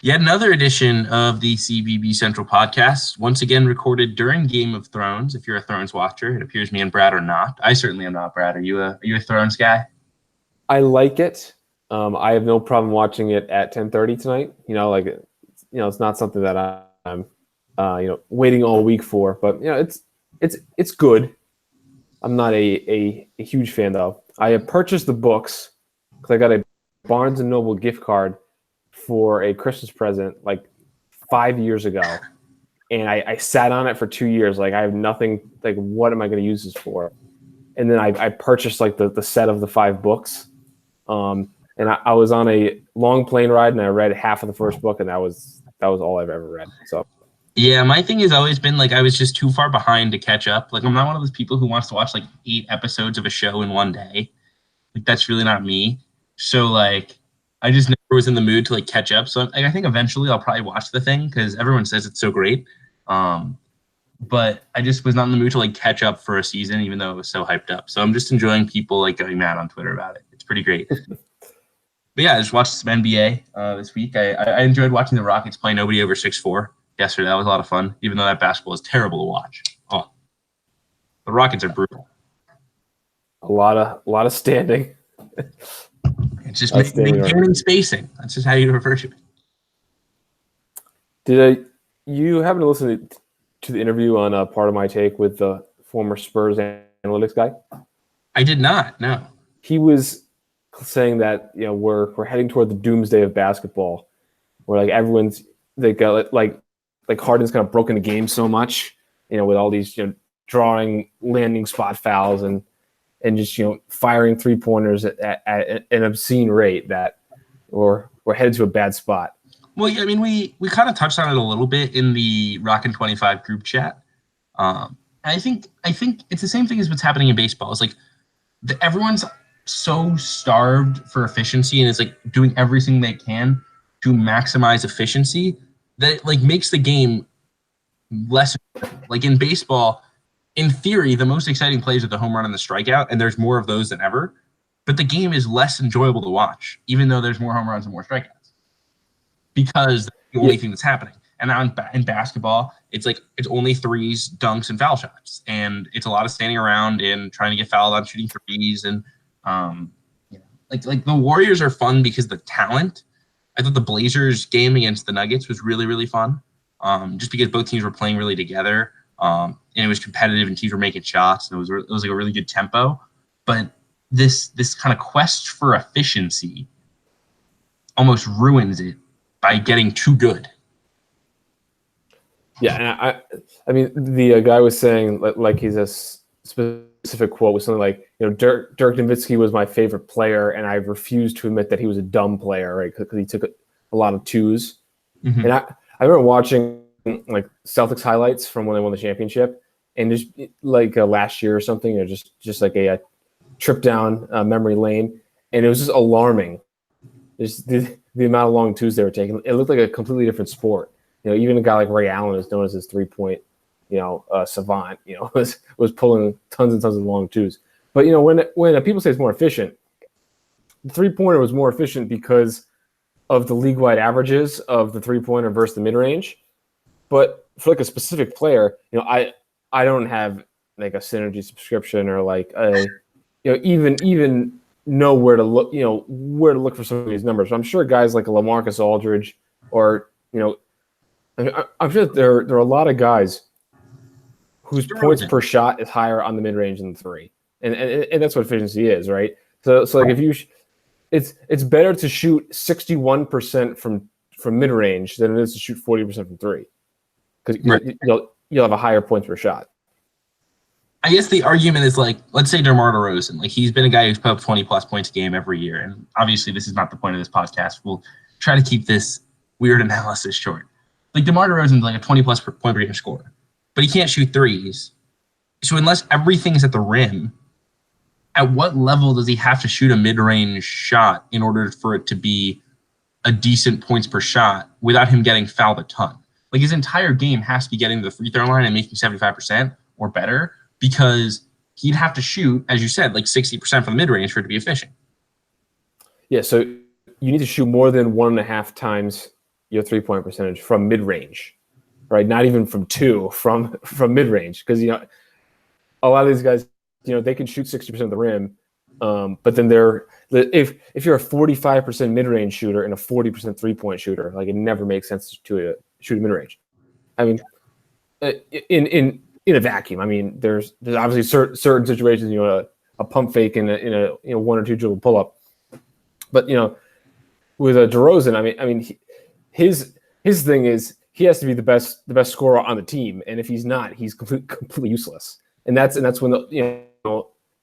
Yet another edition of the CBB Central podcast, once again recorded during Game of Thrones. If you're a Thrones watcher, it appears me and Brad are not. I certainly am not, Brad. Are you a Thrones guy? I like it. I have no problem watching it at 10:30 tonight. It's not something that I'm waiting all week for. But it's good. I'm not a huge fan though. I have purchased the books because I got a Barnes and Noble gift card for a Christmas present like 5 years ago, and I sat on it for 2 years. Like I have nothing. Like what am I going to use this for? And then I purchased like the set of the 5 books, and I was on a long plane ride and I read half of the first book, and that was all I've ever read. So yeah, my thing has always been like I was just too far behind to catch up. Like I'm not one of those people who wants to watch like 8 episodes of a show in one day. Like that's really not me. So like I just never was in the mood to like catch up. So like, I think eventually I'll probably watch the thing because everyone says it's so great. But I just was not in the mood to like catch up for a season, even though it was so hyped up. So I'm just enjoying people like going mad on Twitter about it. It's pretty great. But yeah, I just watched some NBA this week. I enjoyed watching the Rockets play nobody over 6'4" yesterday. That was a lot of fun, even though that basketball is terrible to watch. Oh, the Rockets are brutal. A lot of standing. It's just maintaining spacing. That's just how you refer to it. Did you happen to listen to the interview on Part of My Take with the former Spurs analytics guy? I did not. No. He was saying that we're heading toward the doomsday of basketball, where like everyone's like Harden's kind of broken the game so much, with all these drawing landing spot fouls and just firing 3-pointers at an obscene rate that we're headed to a bad spot. Well, yeah, I mean, we kind of touched on it a little bit in the Rockin' 25 group chat. I think it's the same thing as what's happening in baseball. It's like everyone's so starved for efficiency and is like doing everything they can to maximize efficiency that it like makes the game less. Like in baseball, in theory, the most exciting plays are the home run and the strikeout, and there's more of those than ever. But the game is less enjoyable to watch, even though there's more home runs and more strikeouts, because that's the only thing that's happening. And now in basketball, it's like it's only threes, dunks, and foul shots, and it's a lot of standing around and trying to get fouled on shooting threes. And like the Warriors are fun because the talent. I thought the Blazers game against the Nuggets was really, really fun, just because both teams were playing really together. And it was competitive and teams were making shots, and it was like a really good tempo. But this kind of quest for efficiency almost ruins it by getting too good. Yeah, and I mean the guy was saying like he's a specific quote was something like Dirk Nowitzki was my favorite player, and I refused to admit that he was a dumb player, right? Because he took a lot of twos. Mm-hmm. And I remember watching like Celtics highlights from when they won the championship, and just like last year or something, just like a trip down memory lane, and it was just alarming. Just the amount of long twos they were taking. It looked like a completely different sport. Even a guy like Ray Allen is known as his 3-point, savant. Was pulling tons and tons of long twos. But when people say it's more efficient, the 3-pointer was more efficient because of the league-wide averages of the 3-pointer versus the mid-range. But for like a specific player, I don't have like a Synergy subscription or like a even know where to look for some of these numbers. So I'm sure guys like LaMarcus Aldridge or I'm sure there are a lot of guys whose points per shot is higher on the mid range than the 3, and that's what efficiency is, right? So like if you it's better to shoot 61% from mid range than it is to shoot 40% from 3. Because you'll have a higher points per shot. I guess the argument is like, let's say DeMar DeRozan, like he's been a guy who's put up 20+ points a game every year, and obviously this is not the point of this podcast. We'll try to keep this weird analysis short. Like DeMar DeRozan's like a 20+ point per game scorer, but he can't shoot threes. So unless everything's at the rim, at what level does he have to shoot a mid-range shot in order for it to be a decent points per shot without him getting fouled a ton? Like his entire game has to be getting to the free throw line and making 75% or better, because he'd have to shoot, as you said, like 60% from the mid-range for it to be efficient. Yeah, so you need to shoot more than 1.5 times your 3-point percentage from mid range, right? Not even from two, from mid range, because a lot of these guys, they can shoot 60% of the rim, but then if you're a 45% mid range shooter and a 40% 3-point shooter, like it never makes sense to shoot mid range. I mean, in a vacuum, I mean, there's obviously certain situations, a pump fake in a 1 or 2 dribble pull up, but with a DeRozan, I mean, his thing is he has to be the best scorer on the team, and if he's not, he's completely useless. And that's when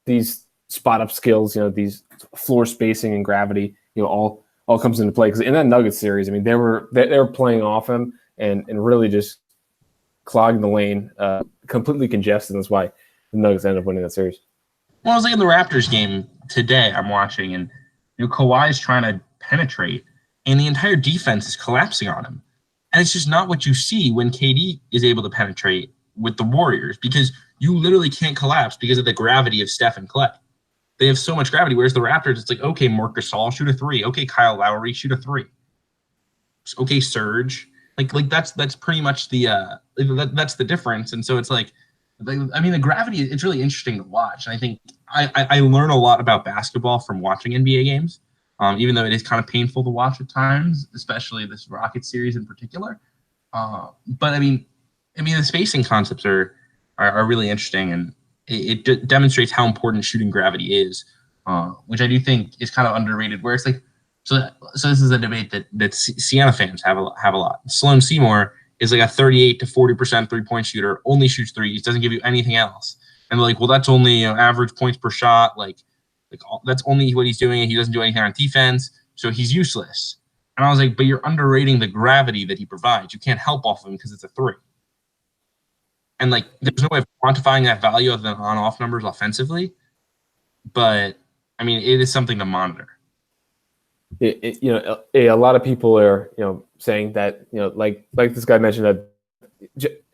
these spot up skills, these floor spacing and gravity, all comes into play. Because in that Nuggets series, I mean, they were playing off him and really just clogging the lane, completely congested. That's why the Nuggets ended up winning that series. Well, I was like in the Raptors game today. I'm watching, and Kawhi is trying to penetrate, and the entire defense is collapsing on him. And it's just not what you see when KD is able to penetrate with the Warriors, because you literally can't collapse because of the gravity of Steph and Clay. They have so much gravity, whereas the Raptors, it's like, okay, Marc Gasol, shoot a 3. Okay, Kyle Lowry, shoot a 3. Okay, Serge. Like that's pretty much that's the difference. And so it's like, I mean, the gravity, it's really interesting to watch. And I think I learn a lot about basketball from watching NBA games, even though it is kind of painful to watch at times, especially this Rocket series in particular. But I mean, the spacing concepts are really interesting, and it demonstrates how important shooting gravity is, which I do think is kind of underrated. Where it's like, so this is a debate that Siena fans have a lot. Sloan Seymour is like a 38 to 40% 3-point shooter, only shoots threes, doesn't give you anything else. And they're like, well, that's only average points per shot. Like that's only what he's doing. He doesn't do anything on defense, so he's useless. And I was like, but you're underrating the gravity that he provides. You can't help off of him because it's a 3. And like, there's no way of quantifying that value other than on-off numbers offensively. But I mean, it is something to monitor. A lot of people are saying that like this guy mentioned that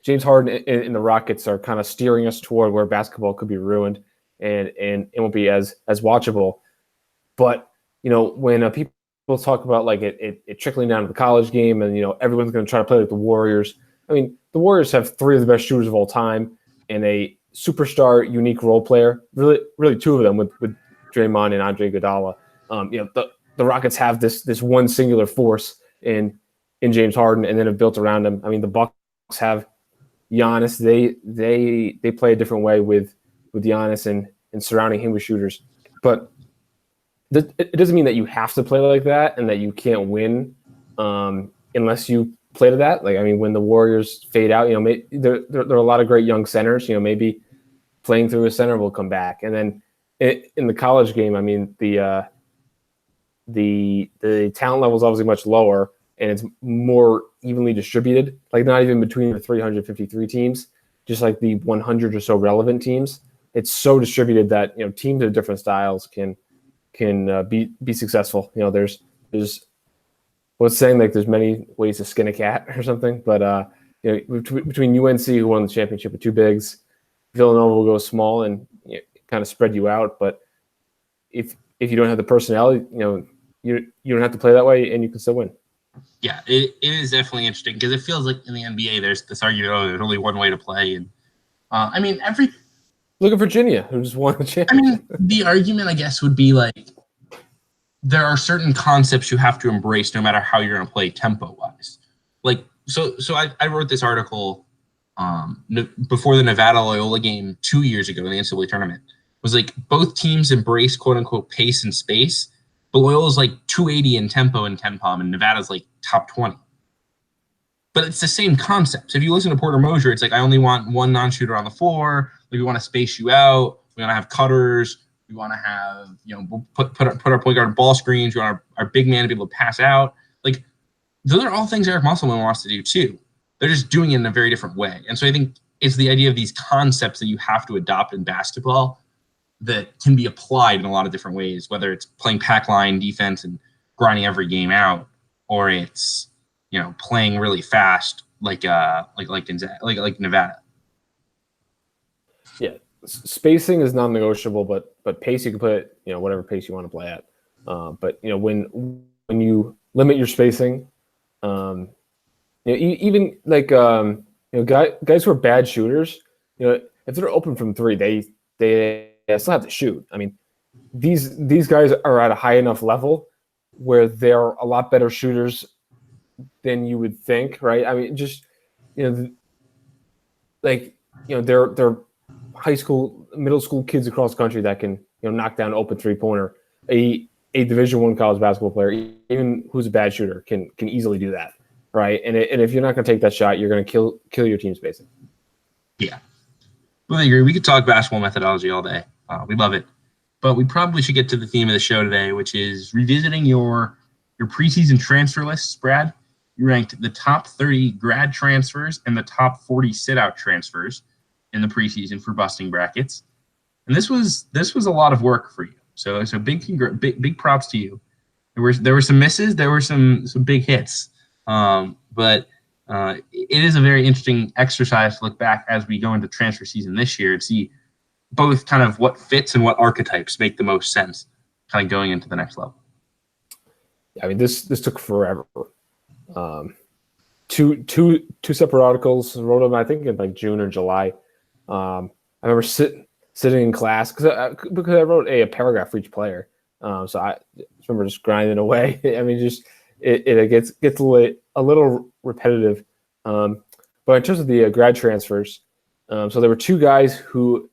James Harden and the Rockets are kind of steering us toward where basketball could be ruined and it won't be as watchable. But when people talk about like it trickling down to the college game and everyone's going to try to play like the Warriors. I mean, the Warriors have 3 of the best shooters of all time and a superstar, unique role player. Really 2 of them with Draymond and Andre Iguodala. The Rockets have this one singular force in James Harden, and then have built around him. I mean, the Bucks have Giannis. They play a different way with Giannis and surrounding him with shooters. But it doesn't mean that you have to play like that and that you can't win unless you play to that. Like, I mean, when the Warriors fade out, there are a lot of great young centers. Maybe playing through a center will come back. And then in the college game, I mean, the talent level is obviously much lower and it's more evenly distributed, like not even between the 353 teams, just like the 100 or so relevant teams. It's so distributed that teams of different styles can be successful. There's saying like there's many ways to skin a cat or something, but between UNC, who won the championship with 2 bigs, Villanova will go small and kind of spread you out. But if you don't have the personality, you don't have to play that way, and you can still win. Yeah, it is definitely interesting because it feels like in the NBA there's this argument, there's only one way to play, and I mean look at Virginia, who just won the championship. I mean, the argument I guess would be like there are certain concepts you have to embrace no matter how you're going to play tempo wise. Like so I wrote this article before the Nevada Loyola game 2 years ago in the NCAA tournament. It was like both teams embrace quote unquote pace and space. But Loyola's like 280 in tempo and KenPom, and Nevada's like top 20. But it's the same concept. So if you listen to Porter Moser, it's like, I only want one non-shooter on the floor. We want to space you out. We want to have cutters. We want to have, put our point guard ball screens. We want our big man to be able to pass out. Like, those are all things Eric Musselman wants to do too. They're just doing it in a very different way. And so I think it's the idea of these concepts that you have to adopt in basketball that can be applied in a lot of different ways, whether it's playing pack line defense and grinding every game out, or it's playing really fast like Nevada. Yeah, spacing is non-negotiable, but pace you can put whatever pace you want to play at. But when you limit your spacing, Even like guys who are bad shooters, if they're open from three, they still have to shoot. I mean, these guys are at a high enough level where they're a lot better shooters than you would think, right? I mean, just they're high school, middle school kids across the country that can knock down an open 3-pointer. A Division I college basketball player, even who's a bad shooter, can easily do that, right? And if you're not going to take that shot, you're going to kill your team spacing. Yeah, well, I agree. We could talk basketball methodology all day. We love it, but we probably should get to the theme of the show today, which is revisiting your preseason transfer lists. Brad, you ranked the top 30 grad transfers and the top 40 sit-out transfers in the preseason for busting brackets, and this was a lot of work for you. So big props to you. There were some misses, there were some big hits, but it is a very interesting exercise to look back as we go into transfer season this year and see both kind of what fits and what archetypes make the most sense, kind of going into the next level. I mean, this took forever. Two separate articles, wrote them I think in like June or July. I remember sitting in class because I wrote a paragraph for each player. So I just remember just grinding away. I mean, just it gets a little repetitive. But in terms of the grad transfers, so there were two guys who,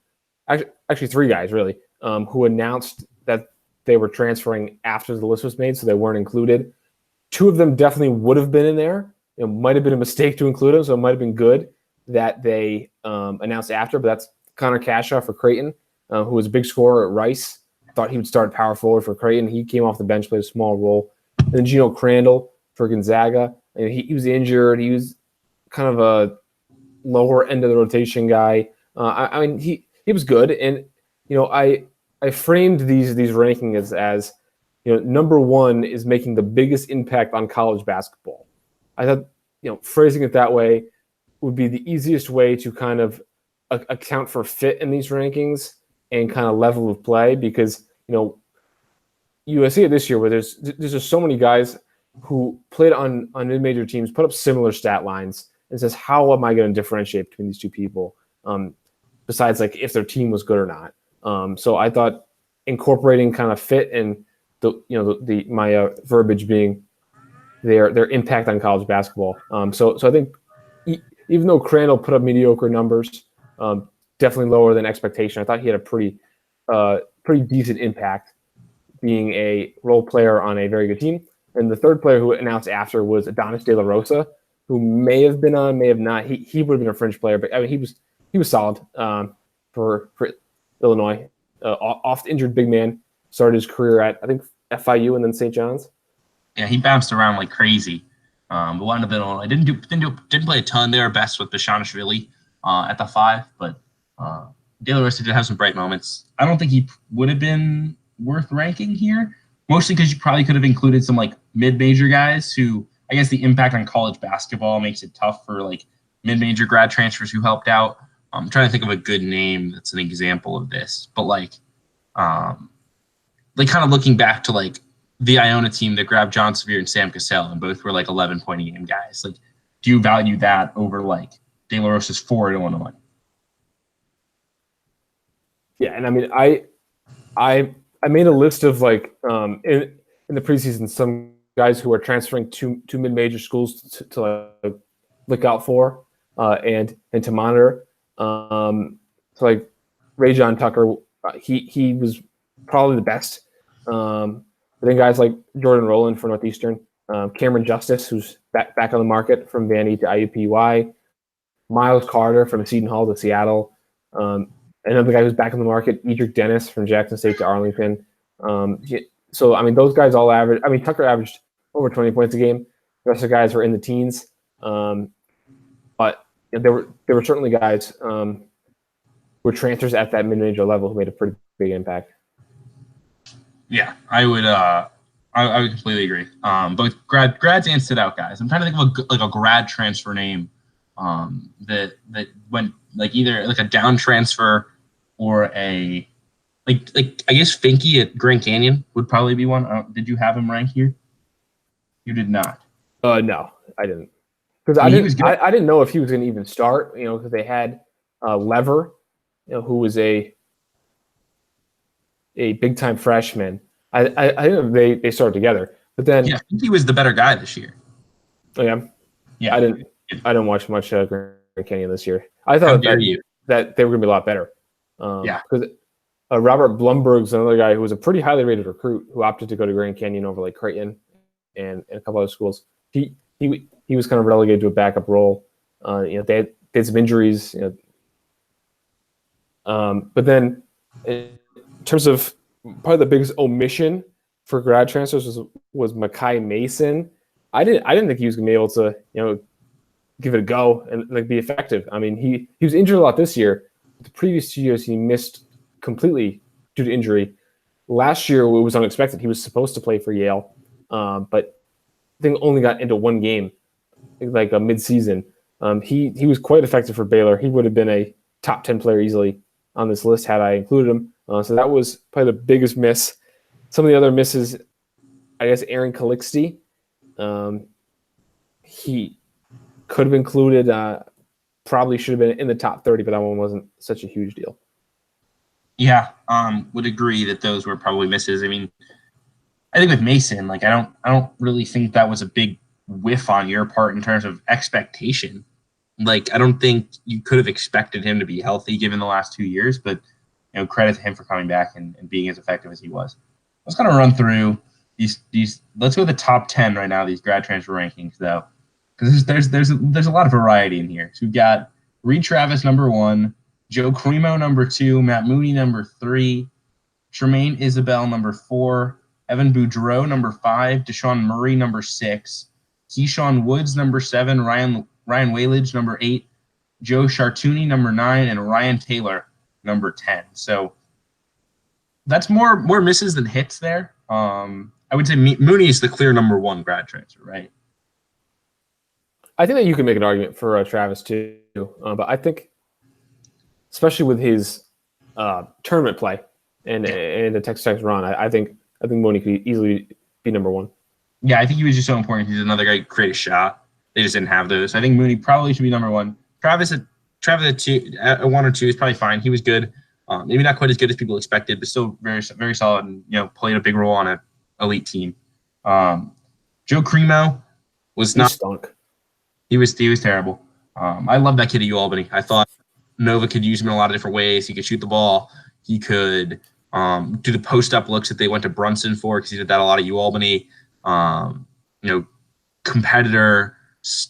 actually three guys really, who announced that they were transferring after the list was made, so they weren't included. Two of them definitely would have been in there. It might have been a mistake to include them, so it might have been good that they announced after. But that's Connor Cashaw for Creighton, who was a big scorer at Rice. Thought he would start power forward for Creighton. He came off the bench, played a small role. And then Gino Crandall for Gonzaga. And he was injured. He was kind of a lower end of the rotation guy. I mean, he was good. And I framed these rankings as number one is making the biggest impact on college basketball. I thought phrasing it that way would be the easiest way to kind of account for fit in these rankings and kind of level of play, because you see it this year where there's just so many guys who played on mid-major teams, put up similar stat lines, and says, how am I going to differentiate between these two people? Besides, like, if their team was good or not. So I thought incorporating kind of fit and my verbiage being their impact on college basketball. So I think even though Crandall put up mediocre numbers, definitely lower than expectation, I thought he had a pretty decent impact, being a role player on a very good team. And the third player who announced after was Adonis De La Rosa, who may have been on, may have not. He would have been a fringe player, but I mean he was solid for Illinois. Oft injured big man, started his career at I think FIU and then St. John's. Yeah, he bounced around like crazy. But wound up in Illinois. Didn't play a ton there. Best with Bashaniashvili at the 5, but De La Rosa did have some bright moments. I don't think he would have been worth ranking here, mostly because you probably could have included some like mid-major guys who, I guess the impact on college basketball makes it tough for like mid-major grad transfers who helped out. I'm trying to think of a good name that's an example of this, but like kind of looking back to like the Iona team that grabbed John Sevier and Sam Cassell, and both were like 11-point a game guys. Like, do you value that over like De La Rosa's 4 at Illinois? Yeah, and I mean, I made a list of like in the preseason some guys who are transferring to mid-major schools to like look out for and to monitor. So like Ray-John Tucker, he was probably the best. I think guys like Jordan Rowland for Northeastern, Cameron Justice, who's back on the market from Vandy to IUPUI, Miles Carter from Seton Hall to Seattle, another guy who's back on the market, Edric Dennis from Jackson State to Arlington. So I mean, those guys all averaged. I mean, Tucker averaged over 20 points a game. The rest of the guys were in the teens, but there were certainly guys who were transfers at that mid-major level who made a pretty big impact. Yeah, I would completely agree. Both grads and sit-out guys. I'm trying to think of a grad transfer name that went like either like a down transfer or a like I guess Finke at Grand Canyon would probably be one. Did you have him ranked here? You did not. No. I didn't. Because I didn't know if he was going to even start, because they had Lever, who was a big time freshman. I think they started together, but then I think he was the better guy this year. Oh yeah, yeah. I didn't watch much Grand Canyon this year. I thought that they were going to be a lot better. Because Robert Blumberg's another guy who was a pretty highly rated recruit who opted to go to Grand Canyon over like Creighton and a couple other schools. He was kind of relegated to a backup role. They had some injuries. But then in terms of probably the biggest omission for grad transfers was Makai Mason. I didn't think he was gonna be able to give it a go and like be effective. I mean, he was injured a lot this year. The previous 2 years he missed completely due to injury. Last year it was unexpected. He was supposed to play for Yale, but I think only got into one game, like a mid-season. He was quite effective for Baylor. He would have been a top 10 player easily on this list had I included him. So that was probably the biggest miss. Some of the other misses, I guess, Aaron Calixte. He could have included, probably should have been in the top 30, but that one wasn't such a huge deal. Yeah, would agree that those were probably misses. I mean, I think with Mason, like I don't really think that was a big whiff on your part in terms of expectation. Like I don't think you could have expected him to be healthy given the last 2 years, but credit to him for coming back and being as effective as he was. Let's kind of run through these. Let's go to the top 10 right now. These grad transfer rankings, though, because there's a lot of variety in here. So we've got Reed Travis number 1, Joe Cremo number 2, Matt Mooney number 3, Tremaine Isabel number 4, Evan Boudreau number 5, Deshaun Murray number 6, Keyshawn Woods number 7, Ryan Waylage number 8, Joe Chartouni number 9, and Ryan Taylor number 10. So that's more misses than hits there. I would say Mooney is the clear number 1 grad transfer, right? I think that you can make an argument for Travis too, but I think, especially with his tournament play and the Texas Tech run, I think Mooney could easily be number 1. Yeah, I think he was just so important. He's another guy who create a shot. They just didn't have those. I think Mooney probably should be number 1. Travis at 2, at 1 or 2 is probably fine. He was good. Maybe not quite as good as people expected, but still very, very solid and played a big role on an elite team. Joe Cremo was not stunk. He was terrible. I love that kid at UAlbany. I thought Nova could use him in a lot of different ways. He could shoot the ball. He could do the post-up looks that they went to Brunson for because he did that a lot at UAlbany. Competitor,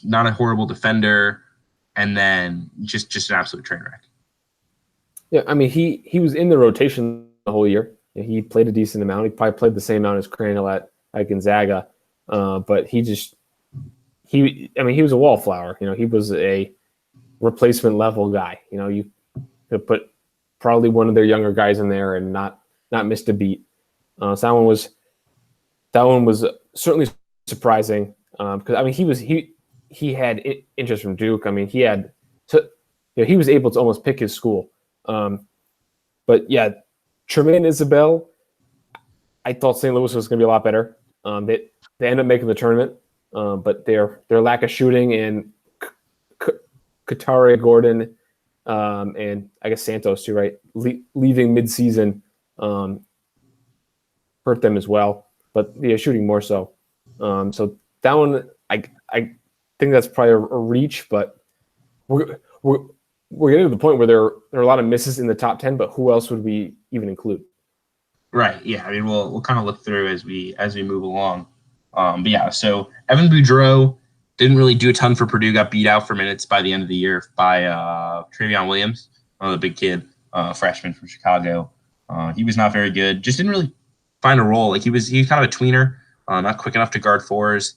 not a horrible defender, and then just an absolute train wreck. Yeah, I mean, he was in the rotation the whole year. He played a decent amount. He probably played the same amount as Crandall at Gonzaga, but he was a wallflower. He was a replacement level guy. You could put probably one of their younger guys in there and not missed a beat. So that one was certainly surprising because I mean he had interest from Duke. I mean he was able to almost pick his school. But yeah, Tremaine Isabel, I thought St. Louis was going to be a lot better. They ended up making the tournament, but their lack of shooting and Katari Gordon and I guess Santos too, right? Leaving mid-season hurt them as well, but the shooting more so. So that one, I think that's probably a reach, but we're getting to the point where there are a lot of misses in the top 10, but who else would we even include? Right. Yeah. I mean, we'll kind of look through as we move along. But yeah, so Evan Boudreau didn't really do a ton for Purdue. Got beat out for minutes by the end of the year by Travion Williams, the big kid, freshman from Chicago. He was not very good. Just didn't really find a role. Like he was kind of a tweener, not quick enough to guard fours.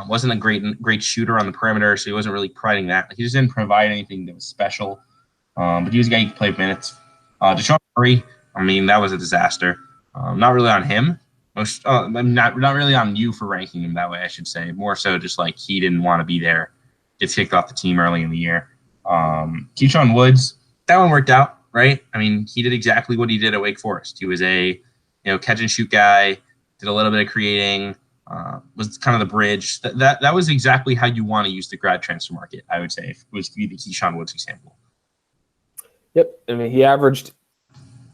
Wasn't a great shooter on the perimeter, so he wasn't really providing that. Like he just didn't provide anything that was special. But he was a guy who could play minutes. Deshaun Murray, I mean, that was a disaster. Not really on him. Not really on you for ranking him that way, I should say. More so just like he didn't want to be there. Gets kicked off the team early in the year. Keyshawn Woods, that one worked out, right? I mean, he did exactly what he did at Wake Forest. He was a catch and shoot guy, did a little bit of creating, was kind of the bridge. That was exactly how you want to use the grad transfer market, I would say, if it was to be the Keyshawn Woods example. Yep. I mean, he averaged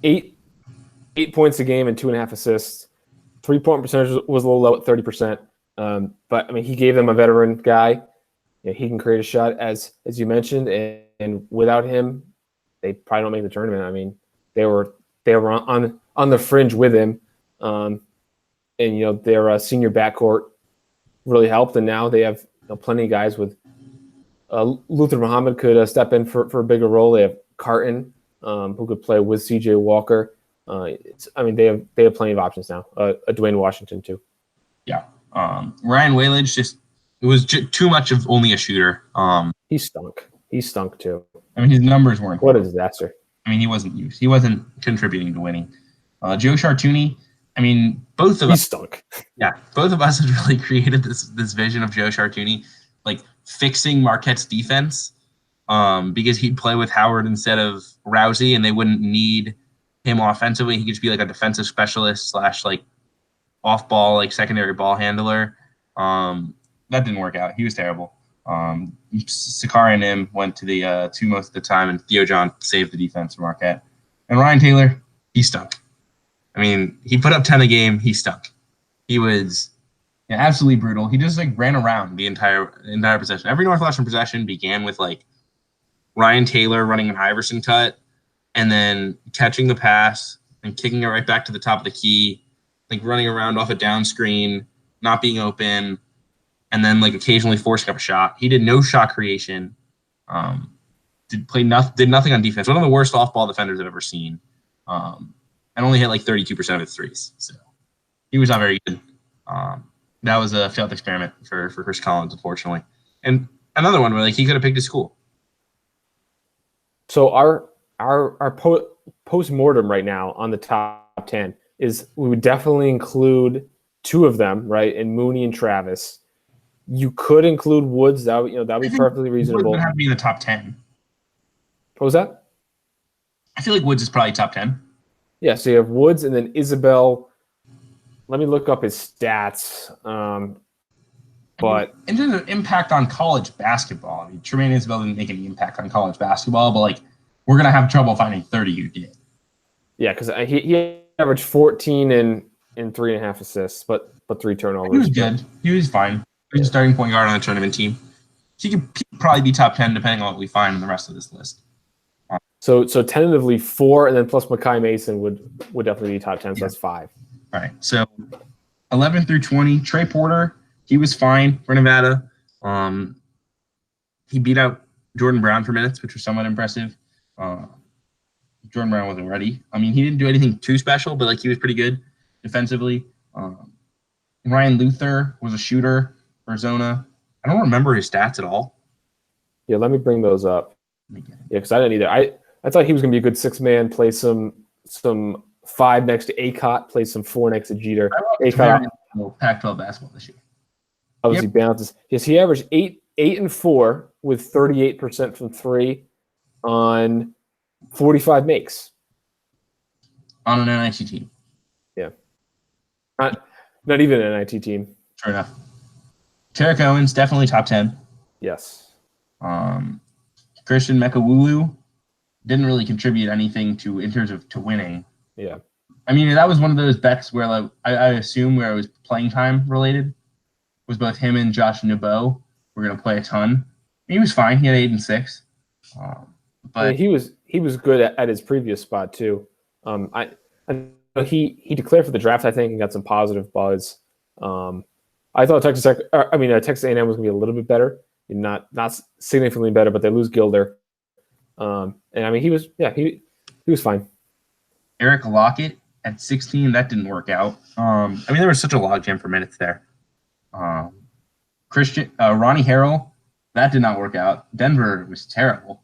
eight points a game and 2.5 assists. 3-point percentage was a little low at 30%. But I mean, he gave them a veteran guy. You know, he can create a shot, as you mentioned, and without him, they probably don't make the tournament. I mean, they were on the fringe with him, and you know their senior backcourt really helped, and now they have plenty of guys with Luther Muhammad could step in for a bigger role. They have Carton, who could play with C.J. Walker. I mean, they have plenty of options now. Dwayne Washington too. Yeah. Ryan Whalage was too much of only a shooter. He stunk. He stunk too. I mean, his numbers weren't. What a disaster. I mean, he wasn't used. He wasn't contributing to winning. Joe Chartouni. I mean, he stunk. Yeah, both of us had really created this vision of Joe Chartouni, like fixing Marquette's defense, because he'd play with Howard instead of Rousey, and they wouldn't need him offensively. He could just be like a defensive specialist / like off ball, like secondary ball handler. That didn't work out. He was terrible. Sakari and him went to the two most of the time, and Theo John saved the defense for Marquette. And Ryan Taylor, he stunk. I mean, he put up 10 a game. He stunk. He was absolutely brutal. He just like ran around the entire possession. Every Northwestern possession began with like Ryan Taylor running an Iverson cut, and then catching the pass and kicking it right back to the top of the key, like running around off a down screen, not being open, and then like occasionally forcing up a shot. He did no shot creation. Did nothing on defense. One of the worst off-ball defenders I've ever seen. And only hit like 32% of his threes. So he was not very good. That was a failed experiment for Chris Collins, unfortunately. And another one where like he could have picked his school. So our post-mortem right now on the top 10 is we would definitely include two of them, right? And Mooney and Travis. You could include Woods. That would be perfectly reasonable. Woods would have to be in the top 10. What was that? I feel like Woods is probably top 10. Yeah, so you have Woods and then Isabel. Let me look up his stats. But in terms of impact on college basketball, I mean, Tremaine Isabel didn't make any impact on college basketball, but like we're gonna have trouble finding 30 who did. Yeah, because he averaged 14 and 3.5 assists, but 3 turnovers. He was good. He was fine. He was a starting point guard on the tournament team. He could probably be top 10 depending on what we find in the rest of this list. So tentatively 4, and then plus Makai Mason would definitely be top 10. So that's 5. All right. So 11 through 20, Trey Porter, he was fine for Nevada. He beat out Jordan Brown for minutes, which was somewhat impressive. Jordan Brown wasn't ready. I mean, he didn't do anything too special, but like he was pretty good defensively. Ryan Luther was a shooter for Arizona. I don't remember his stats at all. Yeah, let me bring those up. Yeah, because I didn't either. I thought he was going to be a good 6-man, play some 5 next to Acott, play some 4 next to Jeter. Acott Pac-12 basketball this year. Obviously bounces. Yes, he averaged 8 and 4 with 38% from 3 on 45 makes. On an NIT team. Yeah. Not even an NIT team. Fair enough. Tarek Owens, definitely top 10. Yes. Christian Mekawulu didn't really contribute anything in terms of winning. Yeah. I mean, that was one of those bets where like, I assume where it was playing time related. Was both him and Josh Nebo were going to play a ton. He was fine. He had 8 and 6. But he was good at his previous spot too. I he declared for the draft, I think, and got some positive buzz. I thought Texas A&M was going to be a little bit better, not significantly better, but they lose Gilder. And I mean, he was fine. Eric Lockett at 16, that didn't work out. I mean, there was such a logjam for minutes there. Ronnie Harrell, that did not work out. Denver was terrible.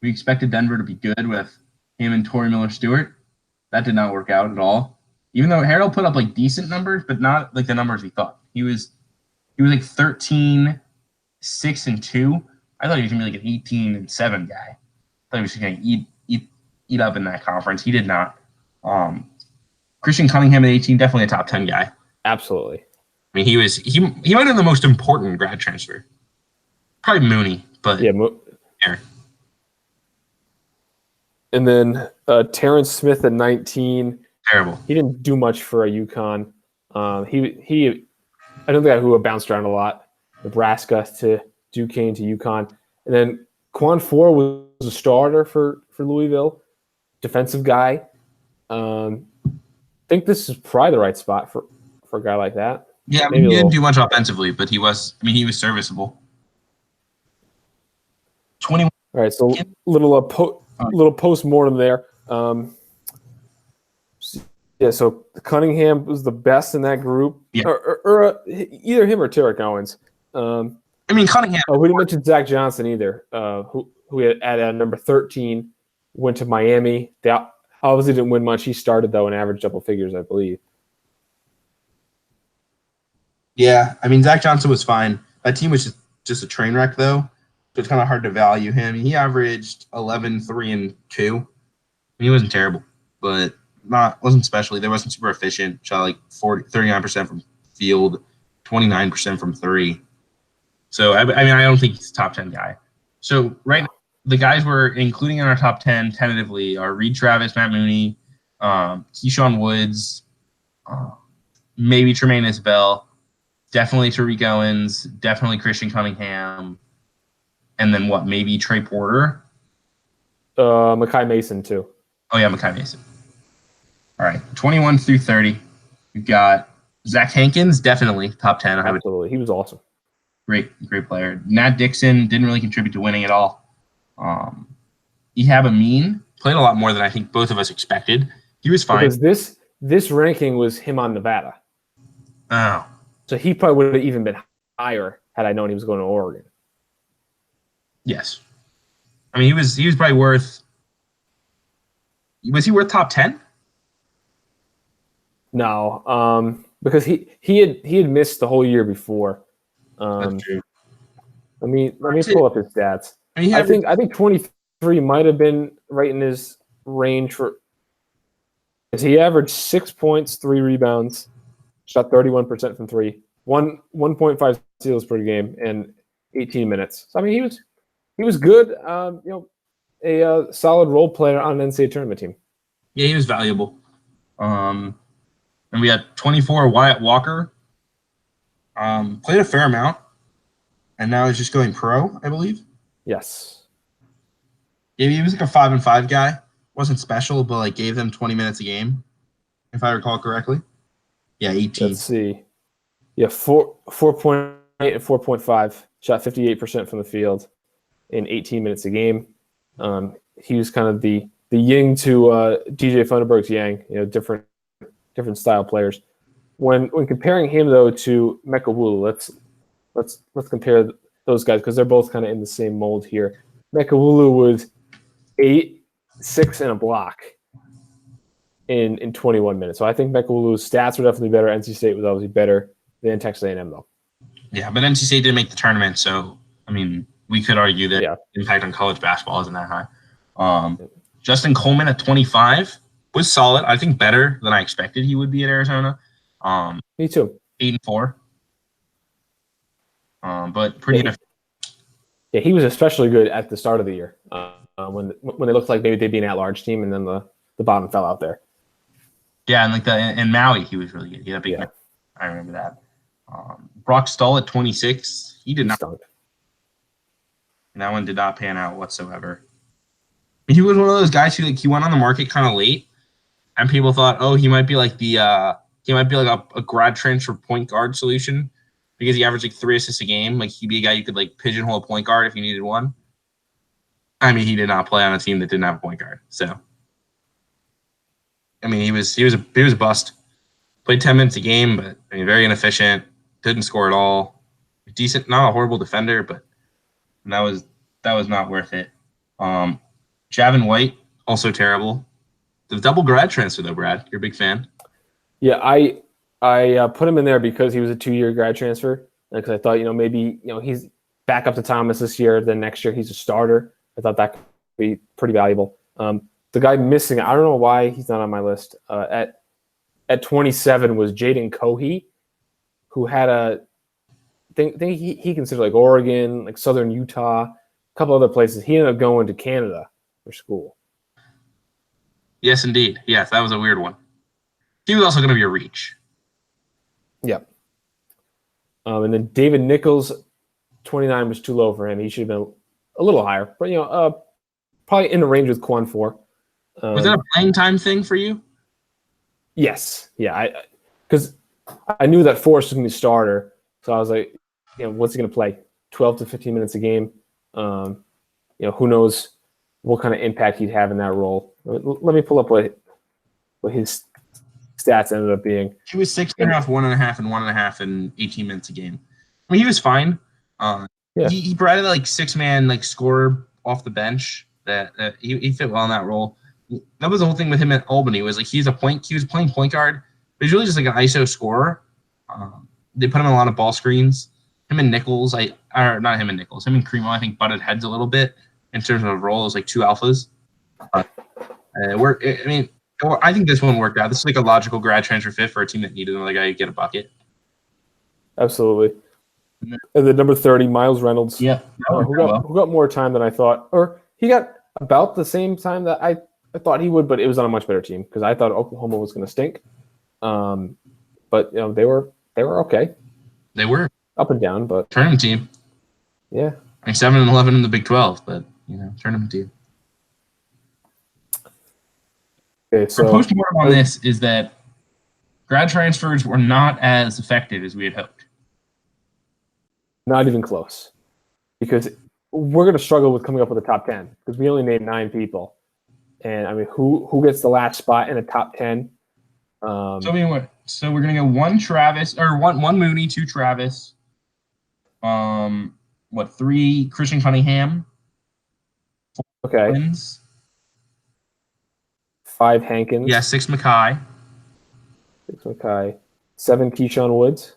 We expected Denver to be good with him and Torrey Miller-Stewart. That did not work out at all. Even though Harrell put up like decent numbers, but not like the numbers we thought. He was like 13, 6 and 2. I thought he was gonna be like an 18 and 7 guy. I thought he was gonna eat up in that conference. He did not. Christian Cunningham at 18, definitely a top 10 guy. Absolutely. I mean, he might have been the most important grad transfer. Probably Mooney, but Yeah. Aaron. And then Terrence Smith at 19. Terrible. He didn't do much for a UConn. He another guy who bounced around a lot. Nebraska to Duquesne to UConn, and then Quan Four was a starter for Louisville, defensive guy. I think this is probably the right spot for a guy like that. Yeah, I mean, he didn't do much offensively, but he was serviceable. 21. All right, so little post-mortem there. Yeah, so Cunningham was the best in that group. Yeah. Or either him or Tarek Owens. I mean, Cunningham. We didn't mention Zach Johnson either, who had at number 13 went to Miami. They obviously didn't win much. He started, though, and averaged double figures, I believe. Yeah, I mean, Zach Johnson was fine. That team was just a train wreck, though. So it's kind of hard to value him. He averaged 11, 3, and 2. I mean, he wasn't terrible, but wasn't especially. They wasn't super efficient. Shot like 39% from field, 29% from 3. So I mean, I don't think he's a top 10 guy. So right now, the guys we're including in our top 10 tentatively are Reed Travis, Matt Mooney, Keyshawn Woods, maybe Tremaine Isbell, definitely Tariq Owens, definitely Christian Cunningham, and then what? Maybe Trey Porter. Makai Mason too. Oh yeah, Makai Mason. All right, 21 through 30. We've got Zach Hankins, definitely top 10. Absolutely, he was awesome. Great player. Nat Dixon didn't really contribute to winning at all. Ehab Amin played a lot more than I think both of us expected. He was fine. Because this ranking was him on Nevada. Oh. So he probably would have even been higher had I known he was going to Oregon. Yes. I mean, he was probably worth – was he worth top 10? No, because he had missed the whole year before. That's true. Let me pull up his stats. I think 23 might have been right in his range for. He averaged 6 points, 3 rebounds, shot 31% from 3, 1.5 steals per game, and 18 minutes. So I mean, he was good. A solid role player on an NCAA tournament team. Yeah, he was valuable. And we had 24 Wyatt Walker. Played a fair amount, and now he's just going pro, I believe. Yes. Yeah, he was like a 5-and-5 guy. Wasn't special, but like gave them 20 minutes a game, if I recall correctly. Yeah, 18. Let's see. Yeah, 4.8 and 4.5. Shot 58% from the field in 18 minutes a game. He was kind of the yin to DJ Funderburg's yang. Different style players. When comparing him though to Mekawulu, let's compare those guys because they're both kind of in the same mold here. Mekawulu was 8, 6, and a block in 21 minutes. So I think Mekawulu's stats were definitely better. NC State was obviously better than Texas A&M though. Yeah, but NC State didn't make the tournament, so I mean we could argue that impact on college basketball isn't that high. Justin Coleman at 25 was solid. I think better than I expected he would be at Arizona. Me too. 8-4. But pretty enough. Yeah, he was especially good at the start of the year when they looked like maybe they'd be an at-large team, and then the bottom fell out there. Yeah, and in Maui he was really good. He had a big match. I remember that. Brock Stull at 26. He did not. Stunk. And that one did not pan out whatsoever. He was one of those guys who he went on the market kind of late, and people thought, oh, he might be like a grad transfer point guard solution because he averaged like 3 assists a game. Like he'd be a guy you could like pigeonhole a point guard if you needed one. I mean, he did not play on a team that didn't have a point guard. So, I mean, he was a bust. Played 10 minutes a game, but I mean, very inefficient. Didn't score at all. Decent, not a horrible defender, but that was not worth it. Javin White, also terrible. The double grad transfer though, Brad. You're a big fan. Yeah, I put him in there because he was a 2-year grad transfer. Because I thought, maybe he's back up to Thomas this year. Then next year he's a starter. I thought that could be pretty valuable. The guy missing, I don't know why he's not on my list. At 27 was Jaden Cohey, who had a think he considered like Oregon, like Southern Utah, a couple other places. He ended up going to Canada for school. Yes, indeed. Yes, that was a weird one. He was also going to be a reach. Yep. And then David Nichols, 29 was too low for him. He should have been a little higher, but probably in the range with Quan 4. Was that a playing time thing for you? Yes. Yeah. Because I knew that Forrest was going to be starter, so I was like, what's he going to play? 12 to 15 minutes a game. Who knows what kind of impact he'd have in that role. Let me pull up what his stats ended up being. He was 6.5, 1.5, and 1.5 in 18 minutes a game. I mean, he was fine. He provided like 6-man like scorer off the bench. That he fit well in that role. That was the whole thing with him at Albany. Was like he was playing point guard, but he's really just like an ISO scorer. They put him in a lot of ball screens. Him and Nichols, him and Cremo, I think butted heads a little bit in terms of roles, like two alphas. I think this one worked out. This is like a logical grad transfer fit for a team that needed another guy to get a bucket. Absolutely. And then number 30, Miles Reynolds. Yeah, who got more time than I thought, or he got about the same time that I thought he would, but it was on a much better team because I thought Oklahoma was going to stink. But they were okay. They were up and down, but tournament team. Yeah, like 7-11 in the Big 12, but tournament team. Okay, so our postmortem on this is that grad transfers were not as effective as we had hoped. Not even close, because we're going to struggle with coming up with a top 10 because we only named 9 people, and I mean, who gets the last spot in a top 10? So we're going to go one Travis or one Mooney, 2 Travis. 3 Christian Cunningham. 4 Okay. Twins. 5 Hankins. Yeah, 6 Mackay. 7 Keyshawn Woods.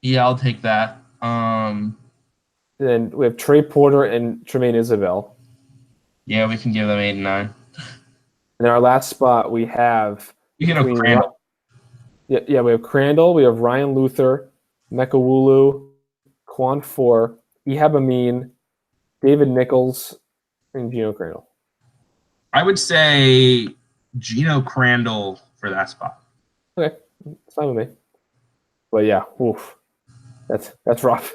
Yeah, I'll take that. Then we have Trey Porter and Tremaine Isabel. Yeah, we can give them 8 and 9. And our last spot we have Crandall. Yeah, we have Crandall, we have Ryan Luther, Mekawulu, Quan 4, Ehab Amin, David Nichols, and Gino Crandall. I would say Gino Crandall for that spot. Okay, it's fine with me. But yeah, oof, that's rough.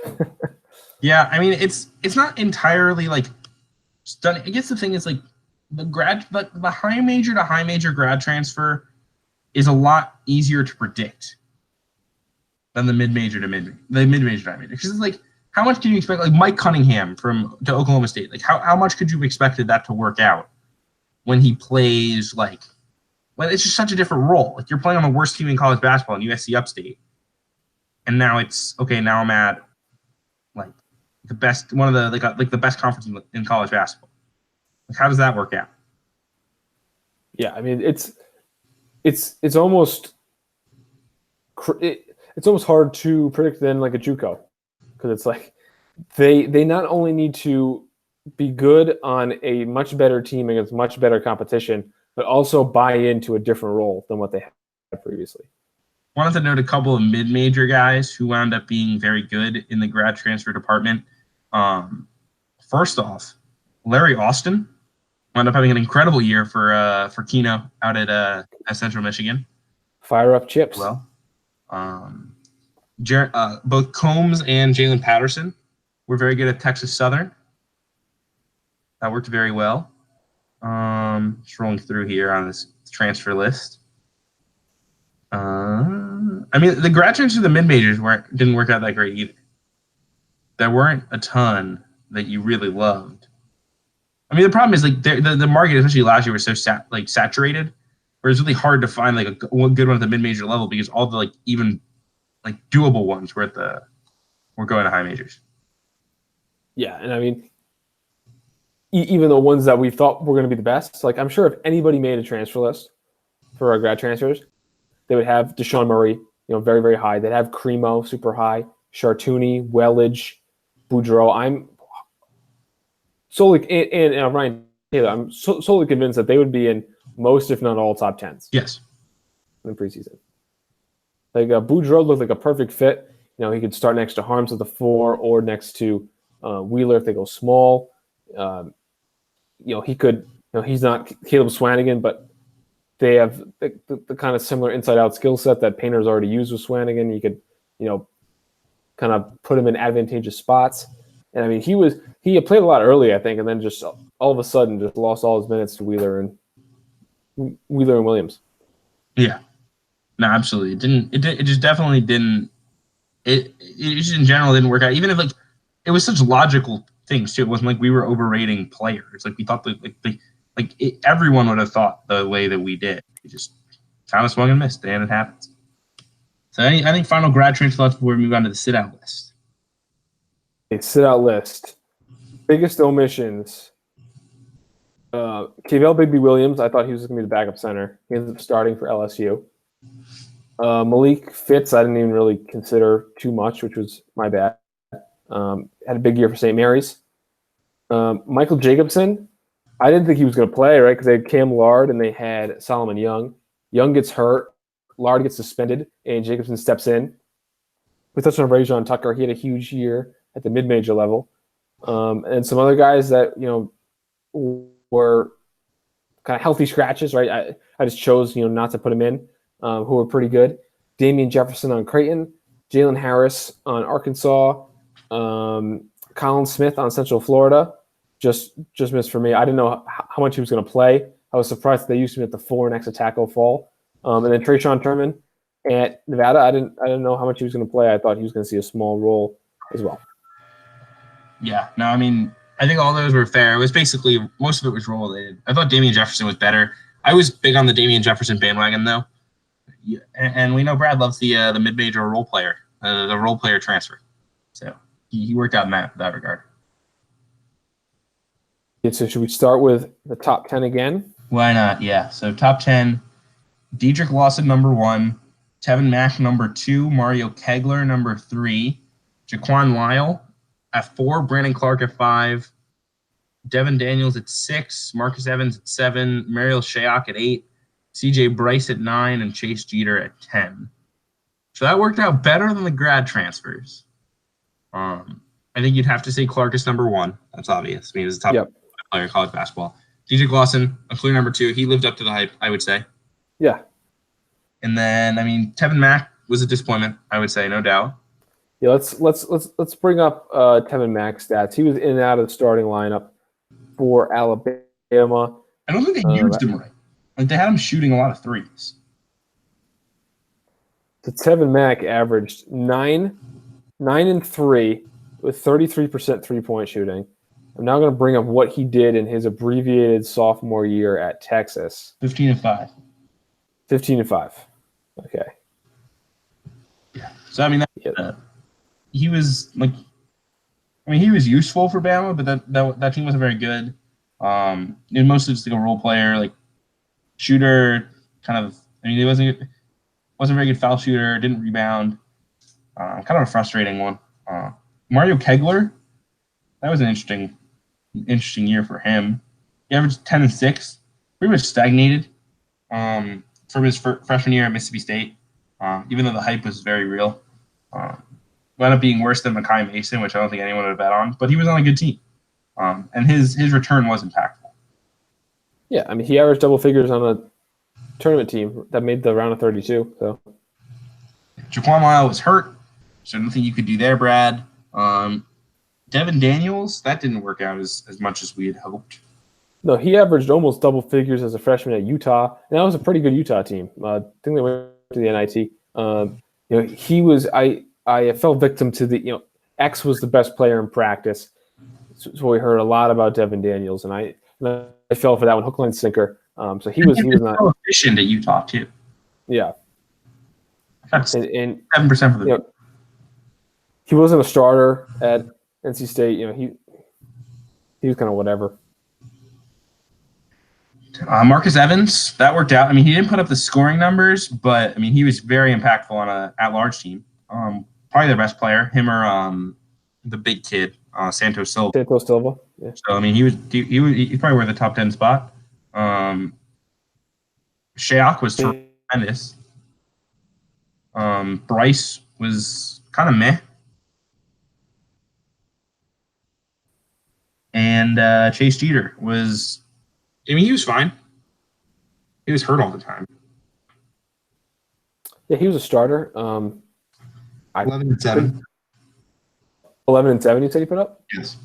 Yeah, I mean it's not entirely like stunning. I guess the thing is like the high major to high major grad transfer is a lot easier to predict than the mid major to mid major to high major. Because it's like, how much can you expect? Like Mike Cunningham to Oklahoma State. Like how much could you have expected that to work out when he plays it's just such a different role. Like you're playing on the worst team in college basketball in USC Upstate, and now it's okay. Now I'm at like the best, one of the like the best conference in college basketball. Like how does that work out? Yeah, I mean it's almost hard to predict than like a JUCO, because it's like they not only need to be good on a much better team against much better competition, but also buy into a different role than what they had previously. Wanted to note a couple of mid-major guys who wound up being very good in the grad transfer department. First off, Larry Austin wound up having an incredible year for Keno out at Central Michigan. Fire up chips. Well, both Combs and Jalen Patterson were very good at Texas Southern. That worked very well. Scrolling through here on this transfer list. I mean, the grad transfers, the mid-majors didn't work out that great either. There weren't a ton that you really loved. I mean, the problem is like the market, especially last year, was so saturated, where it's really hard to find like a good one at the mid-major level because all the even doable ones were going to high majors. Yeah, and I mean, even the ones that we thought were going to be the best, like I'm sure if anybody made a transfer list for our grad transfers, they would have Deshaun Murray, very, very high. They'd have Cremo, super high, Chartouni, Wellage, Boudreaux. I'm solely, and Ryan Taylor, I'm solely convinced that they would be in most, if not all, top 10s. Yes. In the preseason. Like Boudreaux looked like a perfect fit. He could start next to Harms at the 4 or next to Wheeler if they go small. He could. He's not Caleb Swanigan, but they have the kind of similar inside-out skill set that Painter's already used with Swanigan. You could, kind of put him in advantageous spots. And I mean, he had played a lot early, I think, and then just all of a sudden just lost all his minutes to Wheeler and Williams. Yeah, no, absolutely. It just definitely didn't. It just in general didn't work out. Even if it was such logical things too. It wasn't like we were overrating players. Like we thought that everyone would have thought the way that we did. We just kind of swung and missed, and it happens. So I think final grad transfer thoughts before we move on to the sit-out list. A sit-out list. Biggest omissions. Cavell Bigby Williams, I thought he was going to be the backup center. He ended up starting for LSU. Malik Fitz, I didn't even really consider too much, which was my bad. Had a big year for St. Mary's. Michael Jacobson, I didn't think he was going to play, right? Because they had Cam Lard and they had Solomon Young. Young gets hurt. Lard gets suspended, and Jacobson steps in. We touched on Rajon Tucker. He had a huge year at the mid-major level. And some other guys that, were kind of healthy scratches, right? I just chose, not to put him in, who were pretty good. Damian Jefferson on Creighton, Jalen Harris on Arkansas, Colin Smith on Central Florida. Just missed for me. I didn't know how much he was going to play. I was surprised that they used him at the 4 next to Taco Fall. And then Trayshawn Turman at Nevada. I didn't know how much he was going to play. I thought he was going to see a small role as well. Yeah, no, I mean, I think all those were fair. It was basically most of it was role related. I thought Damian Jefferson was better. I was big on the Damian Jefferson bandwagon though. Yeah, and we know Brad loves the mid-major role player, the role player transfer. So he worked out in that regard. Yeah, so should we start with the top 10 again? Why not? Yeah. So top 10, Dedrick Lawson, number 1, Tevin Mack, number 2, Mario Kegler, number 3, Jaquan Lyle at 4, Brandon Clark at 5, Devin Daniels at 6, Marcus Evans at 7, Mariel Shayok at 8, CJ Bryce at 9, and Chase Jeter at 10. So that worked out better than the grad transfers. I think you'd have to say Clark is number 1. That's obvious. I mean, he's the top player in college basketball. Dedrick Lawson, a clear number 2. He lived up to the hype, I would say. Yeah. And then, I mean, Tevin Mack was a disappointment, I would say, no doubt. Yeah, let's bring up Tevin Mack's stats. He was in and out of the starting lineup for Alabama. I don't think they used him right. Like, they had him shooting a lot of threes. So Tevin Mack averaged 9 and 3 with 33% three-point shooting. I'm now going to bring up what he did in his abbreviated sophomore year at Texas. 15 and 5. 15 and 5. Okay. Yeah. So I mean, he was he was useful for Bama, but that team wasn't very good. Mostly just like a role player, like shooter, kind of. I mean, he wasn't a very good foul shooter. Didn't rebound. Kind of a frustrating one. Mario Kegler, that was an interesting year for him. He averaged 10 and 6, pretty much stagnated from his freshman year at Mississippi State, even though the hype was very real. Wound up being worse than Makai Mason, which I don't think anyone would have bet on, but he was on a good team. And his return was impactful. Yeah, I mean, he averaged double figures on a tournament team that made the round of 32. So Jaquan Lyle was hurt, so nothing you could do there, Brad. Devin Daniels, that didn't work out as much as we had hoped. No, he averaged almost double figures as a freshman at Utah, and that was a pretty good Utah team. I think they went to the NIT. He was I fell victim to the X was the best player in practice. So we heard a lot about Devin Daniels, and I fell for that one, hook, line, sinker. So he was not so efficient at Utah too. Yeah, and 7% for the. He wasn't a starter at NC State. He was kind of whatever. Marcus Evans, that worked out. I mean, he didn't put up the scoring numbers, but I mean, he was very impactful on a at-large team. Probably their best player, him or the big kid, Santos Silva. Santos Silva. Yeah. So I mean, he probably were the top 10 spot. Shayok was tremendous. Bryce was kind of meh. And Chase Jeter was, I mean, he was fine. He was hurt all the time. Yeah, he was a starter. 11-7. 11-7, you said he put up? Yes.